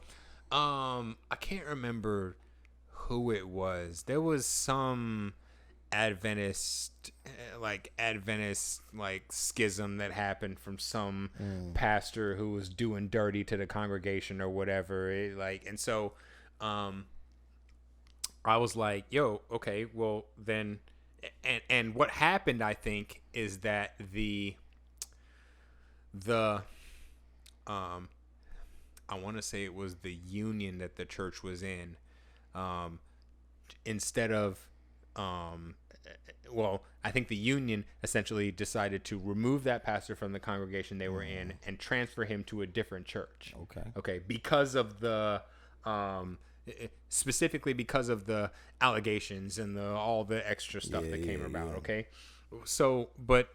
I can't remember who it was. There was some Adventist schism that happened from some pastor who was doing dirty to the congregation or whatever. And so I was like, yo, okay, well then, and what happened, I think, is that the I want to say it was the union that the church was in, instead of, well, I think the union essentially decided to remove that pastor from the congregation they were in and transfer him to a different church. Okay, because of the, specifically because of the allegations and all the extra stuff that came about. Okay, so but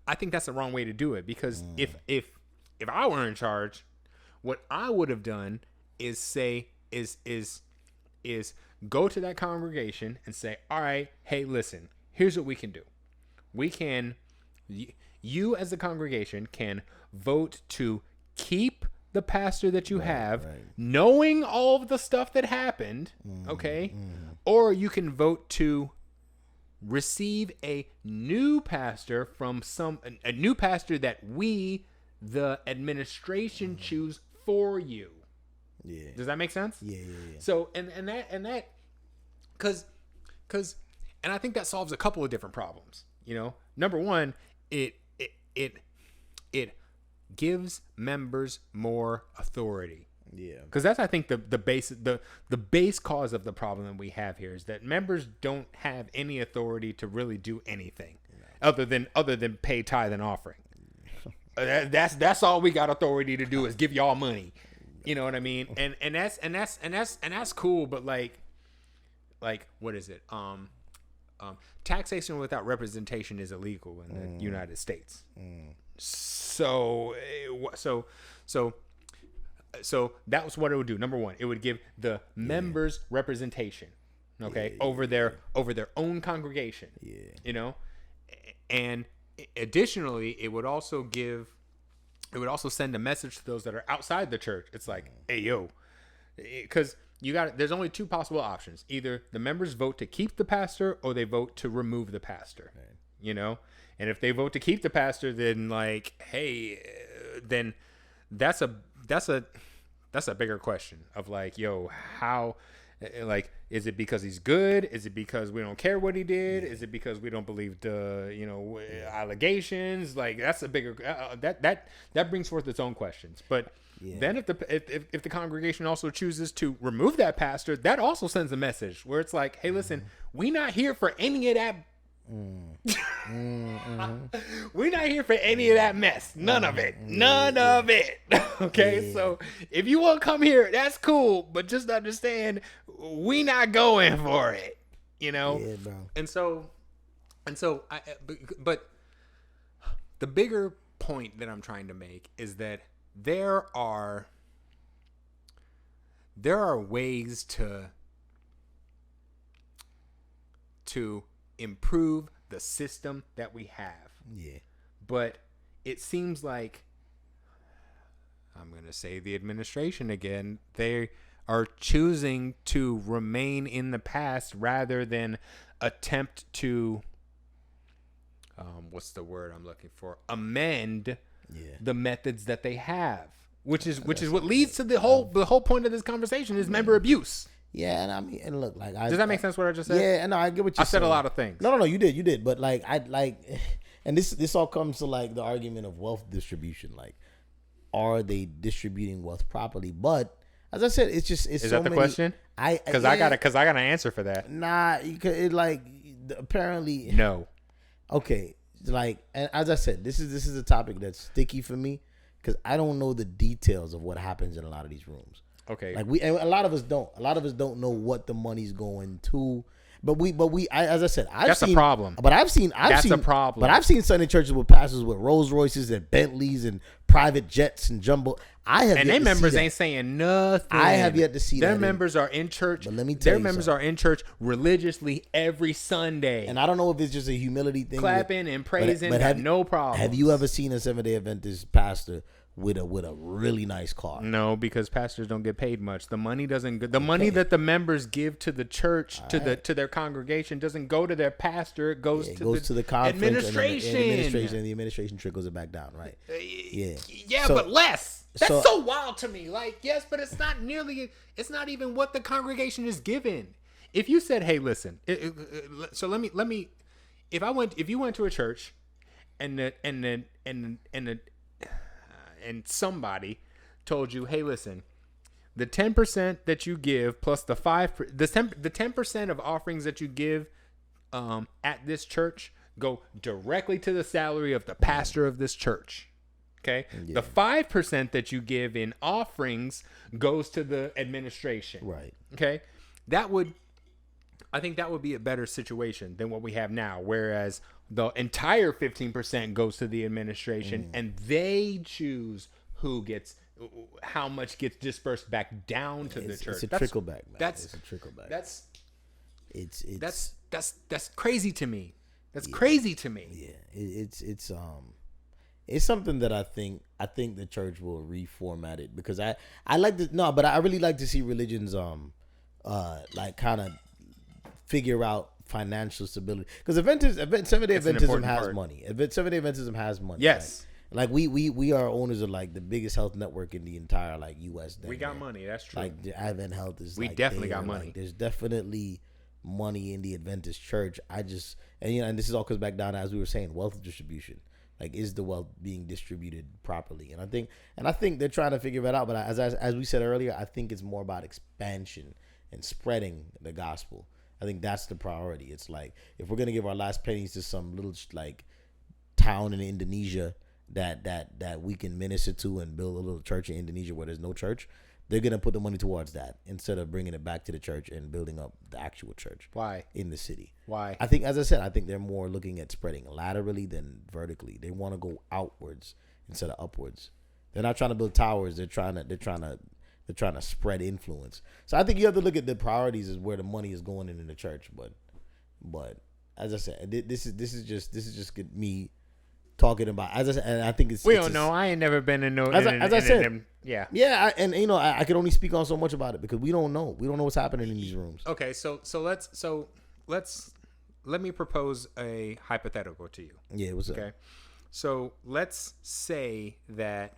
I think that's the wrong way to do it, because if I were in charge, what I would have done is say is go to that congregation and say, all right, hey, listen, here's what we can do. We can, you as the congregation can vote to keep the pastor that you have, knowing all of the stuff that happened, okay? Or you can vote to receive a new pastor from a new pastor that we, the administration, choose for you. Yeah. Does that make sense? Yeah. So and that cuz and I think that solves a couple of different problems, you know. Number one, it gives members more authority. Yeah. Cuz that's, I think, the base cause of the problem that we have here is that members don't have any authority to really do anything other than pay tithe and offering. That's all we got authority to do is give y'all money. You know what I mean? And that's cool, but like what is it? Taxation without representation is illegal in the United States. So that was what it would do. Number one, it would give the members representation, okay, over their own congregation. Yeah. You know? And additionally, it would also send a message to those that are outside the church. It's like, hey, yo, because there's only two possible options. Either the members vote to keep the pastor or they vote to remove the pastor, you know? And if they vote to keep the pastor, then like, hey, then that's a bigger question of like, yo, how, like, is it because he's good? Is it because we don't care what he did? Is it because we don't believe the, allegations? Like, that's a bigger, that brings forth its own questions. But then if the congregation also chooses to remove that pastor, that also sends a message where it's like, hey, listen, we not here for any of that. We're not here for any of that mess. None of it. Okay, so if you want to come here, that's cool, but just understand we not going for it, you know. Yeah, bro. And so but the bigger point that I'm trying to make is that there are ways to improve the system that we have. Yeah. But it seems like, I'm going to say the administration again, they are choosing to remain in the past rather than attempt to, what's the word I'm looking for? Amend the methods that they have, which is what leads to the whole point of this conversation is member abuse. Yeah, and I mean, and look, like, does that make sense? What I just said? Yeah, no, I get what you said. I said a lot of things. No, you did, but like, and this all comes to like the argument of wealth distribution. Like, are they distributing wealth properly? But as I said, it's is so that the many, question? Because I got an answer for that. Nah, apparently no. Okay, like, and as I said, this is a topic that's sticky for me because I don't know the details of what happens in a lot of these rooms. Okay. Like a lot of us don't. A lot of us don't know what the money's going to. But as I said, I've seen a problem. But I've seen a problem. But I've seen Sunday churches with pastors with Rolls Royces and Bentleys and private jets and jumbo. And their members ain't saying nothing. I have yet to see their members are in church. But let me tell you, their members are in church religiously every Sunday. And I don't know if it's just a humility thing, clapping and praising. But have no problem. Have you ever seen a Seventh-day Adventist pastor with a really nice car. No, because pastors don't get paid much. The money doesn't go, the money that the members give to the church, to their congregation, doesn't go to their pastor. It goes to the conference administration. And the administration trickles it back down, right? Yeah, but less. That's so wild to me. Like, yes, but it's not even what the congregation is given. If you said, "Hey, listen," so let me if you went to a church and somebody told you, "Hey, listen, the 10% that you give plus the 10% of offerings that you give at this church go directly to the salary of the pastor of this church." Okay. Yeah. The 5% that you give in offerings goes to the administration. Right. Okay. I think that would be a better situation than what we have now. Whereas the entire 15% goes to the administration and they choose how much gets dispersed back down to the church. It's a trickle back, man. It's a trickle back. That's crazy to me. That's crazy to me. Yeah. It's something that I think the church will reformat it, because I really like to see religions like kind of figure out financial stability, because Seventh-day Adventism has money. Seventh-day Adventism has money. Yes. Like we are owners of like the biggest health network in the entire like U.S. We got money. That's true. Like the Advent Health is. We definitely got money. Like, there's definitely money in the Adventist church. And this is all comes back down to, as we were saying, wealth distribution. Like, is the wealth being distributed properly? And I think they're trying to figure that out. But as we said earlier, I think it's more about expansion and spreading the gospel. I think that's the priority. It's like, if we're gonna give our last pennies to some little like town in Indonesia that we can minister to and build a little church in Indonesia where there's no church, they're gonna put the money towards that instead of bringing it back to the church and building up the actual church. Why? In the city. Why? I think, as I said, they're more looking at spreading laterally than vertically. They want to go outwards instead of upwards. They're not trying to build towers. They're trying to spread influence. So I think you have to look at the priorities as where the money is going in the church. But as I said, this is just me talking about. As I said, and I think it's. We don't know. I ain't never been in no. As I said, yeah. I can only speak on so much about it because we don't know. We don't know what's happening in these rooms. Okay, so let me propose a hypothetical to you. Yeah, what's up? Okay, so let's say that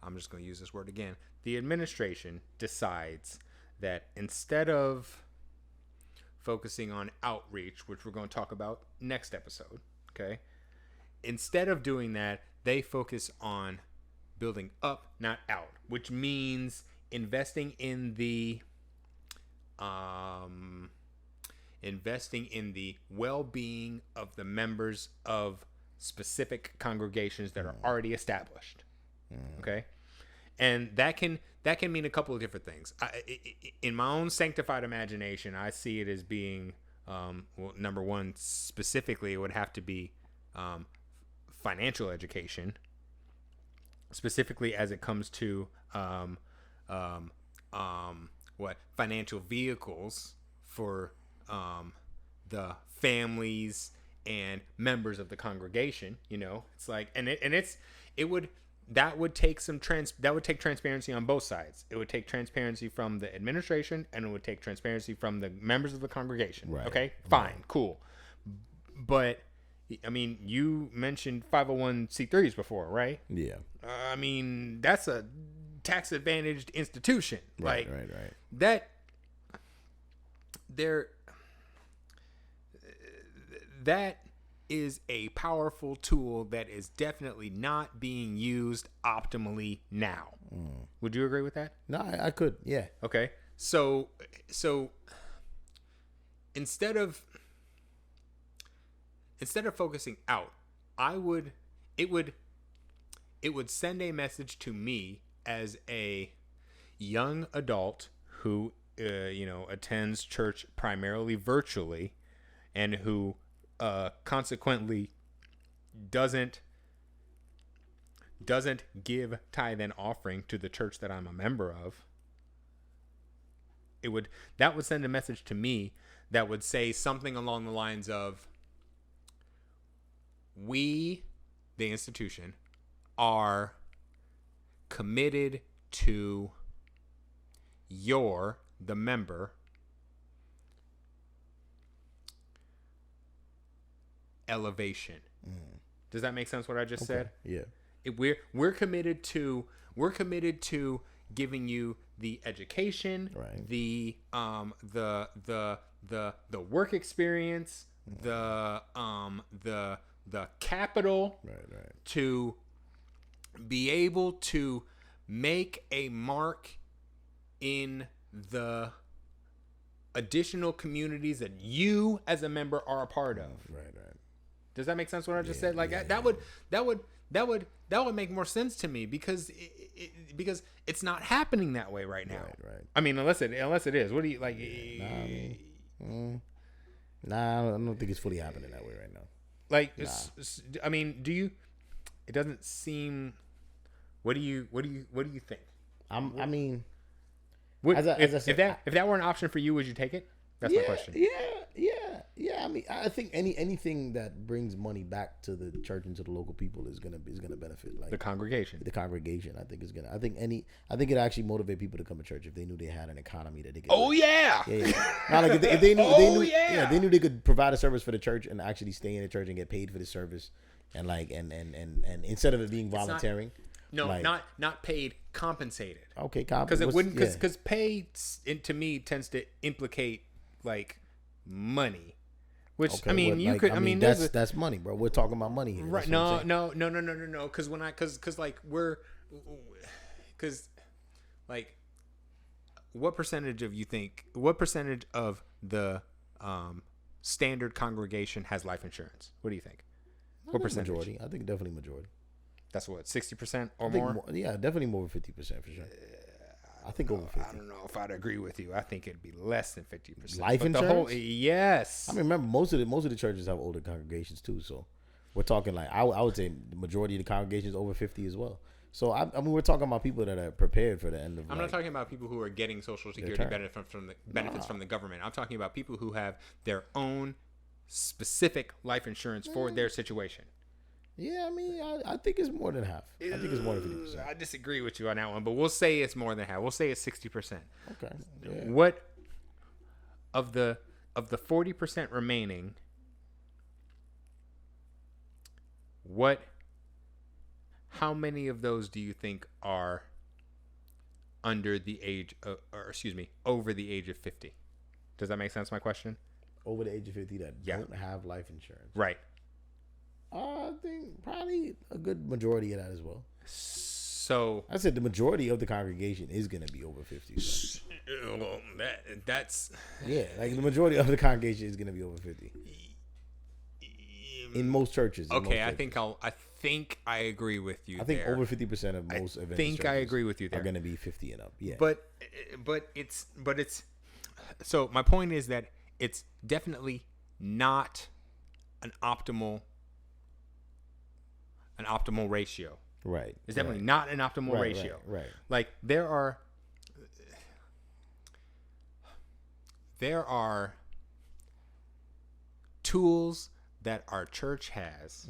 I'm just going to use this word again. The administration decides that instead of focusing on outreach, which we're going to talk about next episode, okay? Instead of doing that, they focus on building up, not out, which means investing in the well-being of the members of specific congregations that are already established. Okay, and that can mean a couple of different things. In my own sanctified imagination, I see it as being, number one, specifically, it would have to be financial education, specifically as it comes to financial vehicles for the families and members of the congregation. It's like, that would take transparency on both sides. It would take transparency from the administration, and it would take transparency from the members of the congregation. Right. Okay, fine, cool. But I mean, you mentioned 501c3s before, right? Yeah. I mean, that's a tax advantaged institution. Right. That is a powerful tool that is definitely not being used optimally now. Would you agree with that? No, I could. Yeah. Okay. So instead of focusing out, it would send a message to me as a young adult who attends church primarily virtually, and who consequently doesn't give tithe and offering to the church that I'm a member of. That would send a message to me that would say something along the lines of, we the institution, are committed to the member, elevation. Does that make sense what I just said? Yeah. We're committed to giving you the education, Right. the work experience, the capital, Right. to be able to make a mark in the additional communities that you as a member are a part of. Right. Does that make sense what I just said? Like that would make more sense to me because because it's not happening that way right now. Right. I mean, unless it is. What do you like? Nah, I don't think it's fully happening that way right now. Like, I mean, do you? It doesn't seem. What do you think? I mean, What, as I said, if that were an option for you, would you take it? That's my question. Yeah. I mean, I think anything that brings money back to the church and to the local people is gonna benefit. Like The congregation. I think is gonna. I think it actually motivate people to come to church if they knew they had an economy that they could. Oh yeah. Not like if they knew. Yeah. They knew they could provide a service for the church and actually stay in the church and get paid for the service, and like and instead of it being volunteering. Not paid, compensated. Okay, because it wouldn't because pay to me tends to implicate like money, which Okay, I mean well, you could I mean that's money, bro. We're talking about money here. right. No. Because like what percentage of the standard congregation has life insurance? What do you think? What percentage? Majority. I think definitely majority. That's what, 60% or I think more? Yeah, definitely more than 50% for sure. I think over 50. I don't know if I'd agree with you. I think it'd be less than 50%. Life insurance? Yes. I mean, remember most of the churches have older congregations too. So we're talking like I would say the majority of the congregation is over 50 as well. So I mean, we're talking about people that are prepared for the end of. I'm not talking about people who are getting Social Security benefits from the government. I'm talking about people who have their own specific life insurance for their situation. Yeah, I mean, I think it's more than half. I think it's more than 50%. I disagree with you on that one, but we'll say it's more than half. We'll say it's 60%. Okay. Yeah. What of the 40% remaining? How many of those do you think are over the age of 50? Does that make sense? My question. Over the age of 50 that don't have life insurance. Right. I think probably a good majority of that as well. So I said the majority of the congregation is going to be over 50. So. That's like the majority of the congregation is going to be over 50. In most churches. Okay, I think I agree with you. I think there. over 50% of most events. I think I agree with you there. Are going to be 50 and up. Yeah. But it's so my point is that it's definitely not an optimal ratio. Right. It's definitely not an optimal ratio. Right. Like there are tools that our church has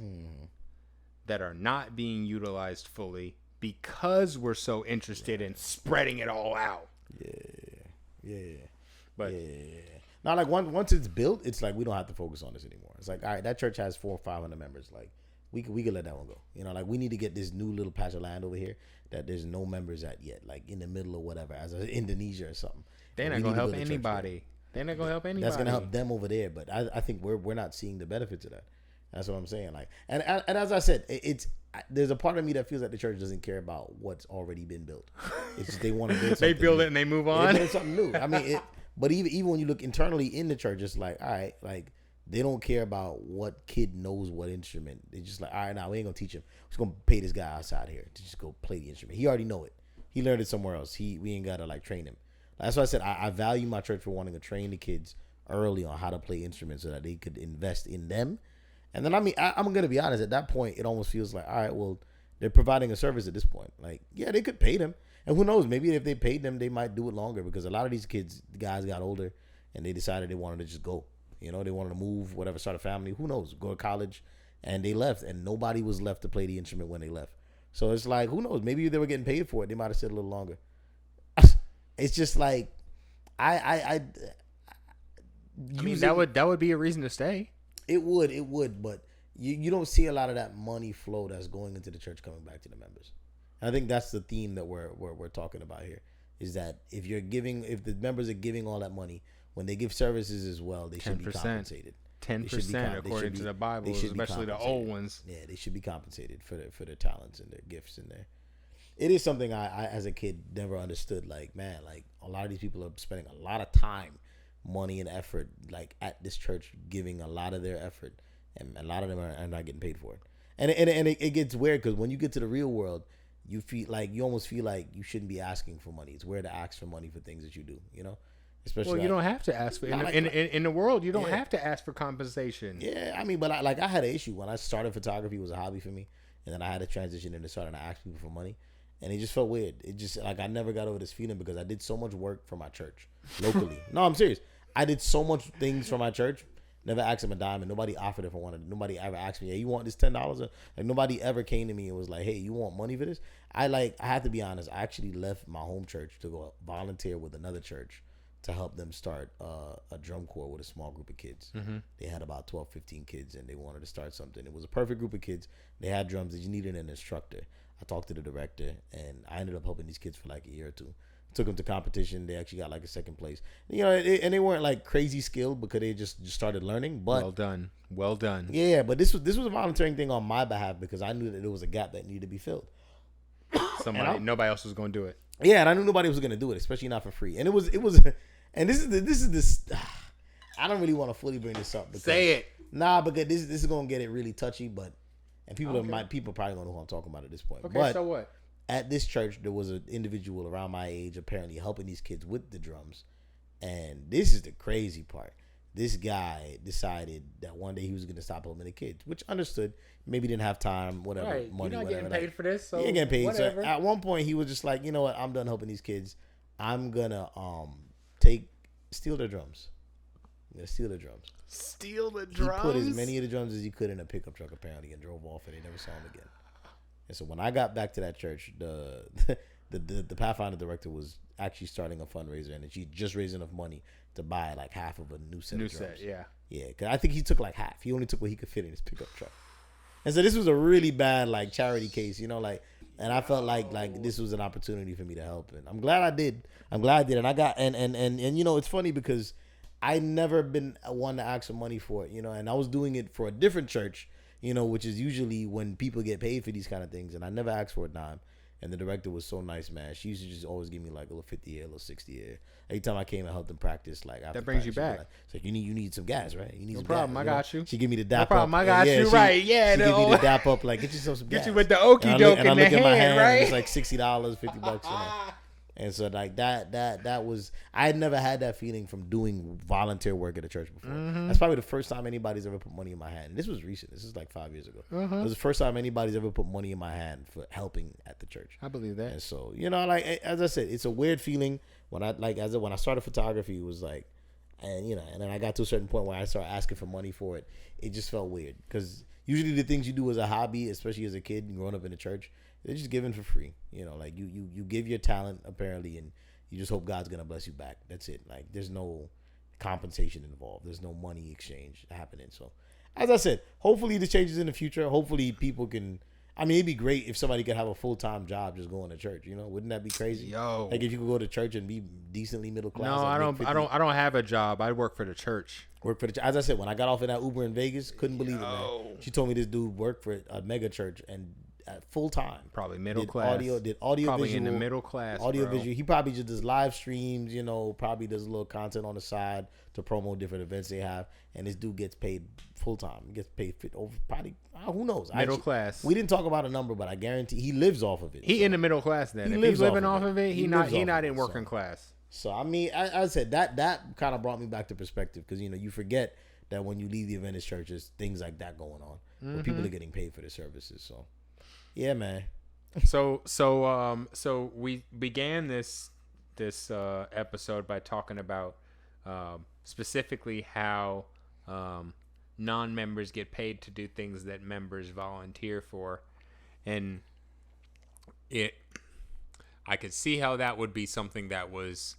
that are not being utilized fully because we're so interested in spreading it all out. Yeah. But now, like once it's built, it's like we don't have to focus on this anymore. It's like, all right, that church has 400 or 500 members. Like we could let that one go. You know, like we need to get this new little patch of land over here that there's no members at yet, like in the middle of whatever, as Indonesia or something. They're not gonna help anybody. They're not gonna help anybody. That's gonna help them over there, but I think we're not seeing the benefits of that. That's what I'm saying. Like, and as I said, there's a part of me that feels like the church doesn't care about what's already been built. It's just they want to build something. They build it and they move on. They build something new. I mean, but even when you look internally in the church, it's like, all right, like they don't care about what kid knows what instrument. They're just like, all right, now we ain't gonna teach him. We're just gonna pay this guy outside here to just go play the instrument. He already know it. He learned it somewhere else. We ain't gotta like train him. That's why I said I value my church for wanting to train the kids early on how to play instruments so that they could invest in them. And then, I mean, I'm going to be honest, at that point, it almost feels like, all right, well, they're providing a service at this point. Like, yeah, they could pay them. And who knows, maybe if they paid them, they might do it longer because a lot of these guys got older and they decided they wanted to just go. You know, they wanted to move, whatever, start a family. Who knows, go to college. and they left, and nobody was left to play the instrument when they left. So it's like, who knows? Maybe they were getting paid for it. They might have stayed a little longer. It's just like, I mean, that would be a reason to stay. It would, but you don't see a lot of that money flow that's going into the church coming back to the members. And I think that's the theme that we're talking about here, is that if the members are giving all that money, when they give services as well, they should be compensated. 10% according to the Bible, especially the old ones. Yeah, they should be compensated for their talents and their gifts and their. It is something I as a kid never understood. Like, man, like a lot of these people are spending a lot of time, money, and effort, like at this church, giving a lot of their effort, and a lot of them are not getting paid for it. And it gets weird because when you get to the real world, you almost feel like you shouldn't be asking for money. It's weird to ask for money for things that you do, you know. Especially well, you don't have to ask for in the world. You don't have to ask for compensation. Yeah, I mean, but I had an issue when I started photography. It was a hobby for me, and then I had to transition into starting to ask people for money, and it just felt weird. It just like I never got over this feeling because I did so much work for my church locally. No, I'm serious. I did so much things for my church. Never asked them a dime, and nobody offered it for one. Nobody ever asked me, "Hey, you want this $10?" Like nobody ever came to me and was like, "Hey, you want money for this?" I have to be honest. I actually left my home church to go volunteer with another church to help them start a drum corps with a small group of kids. Mm-hmm. They had about 12, 15 kids, and they wanted to start something. It was a perfect group of kids. They had drums. They just needed an instructor. I talked to the director, and I ended up helping these kids for like a year or two. Took them to competition. They actually got like a second place. You know, and they weren't like crazy skilled because they just started learning. But well done. Yeah, but this was a volunteering thing on my behalf because I knew that there was a gap that needed to be filled. Nobody else was going to do it. Yeah, and I knew nobody was going to do it, especially not for free. And it was, and this is this. I don't really want to fully bring this up. Because, say it. Nah, because this is going to get it really touchy, people probably don't know who I'm talking about at this point. Okay, but so what? At this church, there was an individual around my age apparently helping these kids with the drums. And this is the crazy part. This guy decided that one day he was going to stop helping the kids, which understood. Maybe didn't have time, whatever, right. money, You're not whatever. getting paid for this, so he ain't getting paid. whatever. So at one point, he was just like, you know what? I'm done helping these kids. I'm going to steal their drums. I'm going to steal their drums. Steal the drums? He put as many of the drums as he could in a pickup truck, apparently, and drove off, and they never saw him again. And so when I got back to that church, the Pathfinder director was actually starting a fundraiser, and she just raised enough money to buy like half of a new set of drums. Yeah, because I think he took like half. He only took what he could fit in his pickup truck. And so this was a really bad like charity case, you know, like, and I felt like this was an opportunity for me to help, and I'm glad I did. And I got and you know, it's funny because I never been one to ask for money for it, you know, and I was doing it for a different church, you know, which is usually when people get paid for these kind of things, and I never asked for a dime. And the director was so nice, man. She used to just always give me like a little 50 here, a little 60 here. Every time I came and helped them practice, like after that brings practice, you back. It's like you need some gas, right? You need no some problem. gas, I got you. She give me the dap up. No problem. I got you. Right? Yeah. She give me the dap up. Like get yourself some gas. Get you with the okie doke in the hand, right? It's like $60, $50. You know? And so like that was, I had never had that feeling from doing volunteer work at a church before. Mm-hmm. That's probably the first time anybody's ever put money in my hand. And this was recent. This is like 5 years ago. It was the first time anybody's ever put money in my hand for helping at the church. I believe that. And so, you know, like as I said, it's a weird feeling when when I started photography, it was like, and you know, and then I got to a certain point where I started asking for money for it. It just felt weird because usually the things you do as a hobby, especially as a kid and growing up in the church, they're just given for free. You know, like you give your talent apparently, and you just hope God's gonna bless you back. That's it. Like there's no compensation involved. There's no money exchange happening. So, as I said, hopefully this changes in the future. Hopefully people can. I mean, it'd be great if somebody could have a full-time job just going to church. You know, wouldn't that be crazy? Yo, like if you could go to church and be decently middle class. No, I don't have a job. I work for the church. As I said, when I got off in that Uber in Vegas, couldn't believe it, man. She told me this dude worked for a mega church and at full time. Probably middle class. Did audio probably visual. In the middle class. Audio visual. He probably just does live streams, you know, probably does a little content on the side to promote different events they have. And this dude gets paid full time. He gets paid over probably, who knows? Middle class. We didn't talk about a number, but I guarantee he lives off of it. He in the middle class then. If he's living off of it, he not in working class. So I mean, I said that kind of brought me back to perspective because you know you forget that when you leave the Adventist churches, things like that going on, where people are getting paid for their services. So, yeah, man. So we began this episode by talking about specifically how non-members get paid to do things that members volunteer for, and I could see how that would be something that was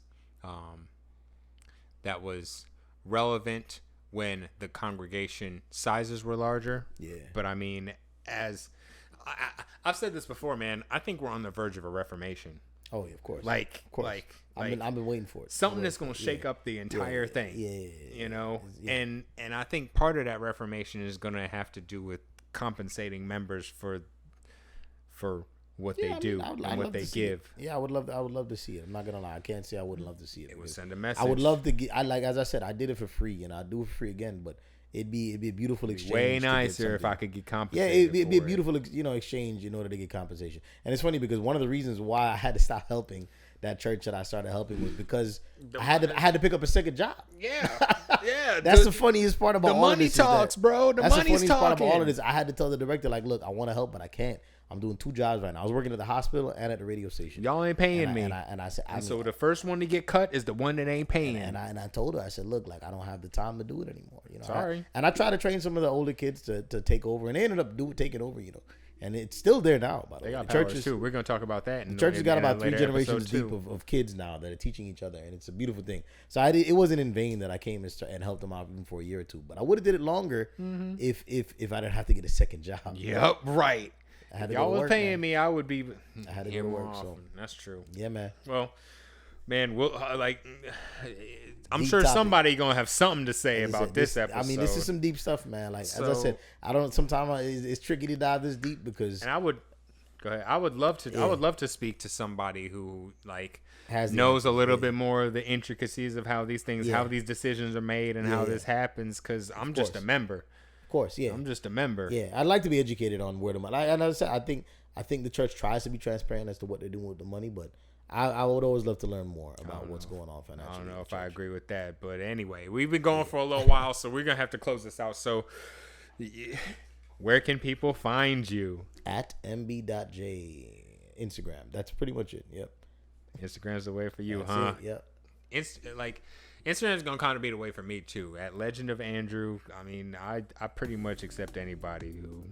relevant when the congregation sizes were larger. Yeah. But I mean, as I've said this before, man, I think we're on the verge of a reformation. Oh yeah, of course. Like, I've been waiting for it. Something that's going to shake up the entire thing. Yeah. You know, and I think part of that reformation is going to have to do with compensating members for what they do and what they give. Yeah, I would love to see it. I'm not gonna lie. I can't say I wouldn't love to see it. It would send a message. I would love to get. As I said, I did it for free, and I do it for free again. But it'd be a beautiful exchange. Way nicer if I could get compensated. Yeah, it'd be a beautiful exchange in order to get compensation. And it's funny because one of the reasons why I had to stop helping that church that I started helping was because I had to pick up a second job. Yeah, yeah. That's the funniest part about all of this. The money talks, bro. The money's talking. That's the funniest part about all of this. I had to tell the director, like, look, I want to help, but I can't. I'm doing 2 jobs right now. I was working at the hospital and at the radio station. Y'all ain't paying me. And I said, so the first one to get cut is the one that ain't paying. And I told her, I said, look, like I don't have the time to do it anymore. You know, sorry. And I tried to train some of the older kids to take over, and they ended up taking over. You know, and it's still there now. By the way, they got churches too. We're gonna talk about that. The church has got about 3 generations deep of kids now that are teaching each other, and it's a beautiful thing. So it wasn't in vain that I came and helped them out even for a year or 2. But I would have did it longer if I didn't have to get a second job. Yep, right. If y'all was paying me, I would be. I had to go to work. So that's true. Yeah, man. Well, man, we'll I'm sure somebody gonna have something to say about this episode. I mean, this is some deep stuff, man. Like as I said, I don't. Sometimes it's tricky to dive this deep because. And I would go ahead. I would love to. Yeah. I would love to speak to somebody who knows a little bit more of the intricacies of how these things, how these decisions are made, and how this happens. Because I'm just a member. Of course, yeah. I'm just a member. Yeah, I'd like to be educated on where the money. And as I said, I think the church tries to be transparent as to what they're doing with the money, but I would always love to learn more about what's going on financially. I don't know if I agree with that, but anyway, we've been going for a little while, so we're gonna have to close this out. So, where can people find you? At mb.j Instagram. That's pretty much it. Yep. Instagram's the way for you, That's huh? It, yep. Instagram's gonna kind of be the way for me too. At Legend of Andrew, I mean, I pretty much accept anybody who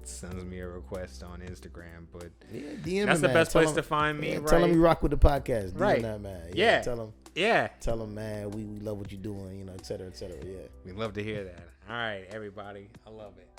sends me a request on Instagram. But DM that's the best place to find me. Right? Tell them we rock with the podcast. DM right, that, man. Yeah. Tell them. Yeah. Tell them, man. We love what you're doing. You know, et cetera, et cetera. Yeah. We love to hear that. All right, everybody. I love it.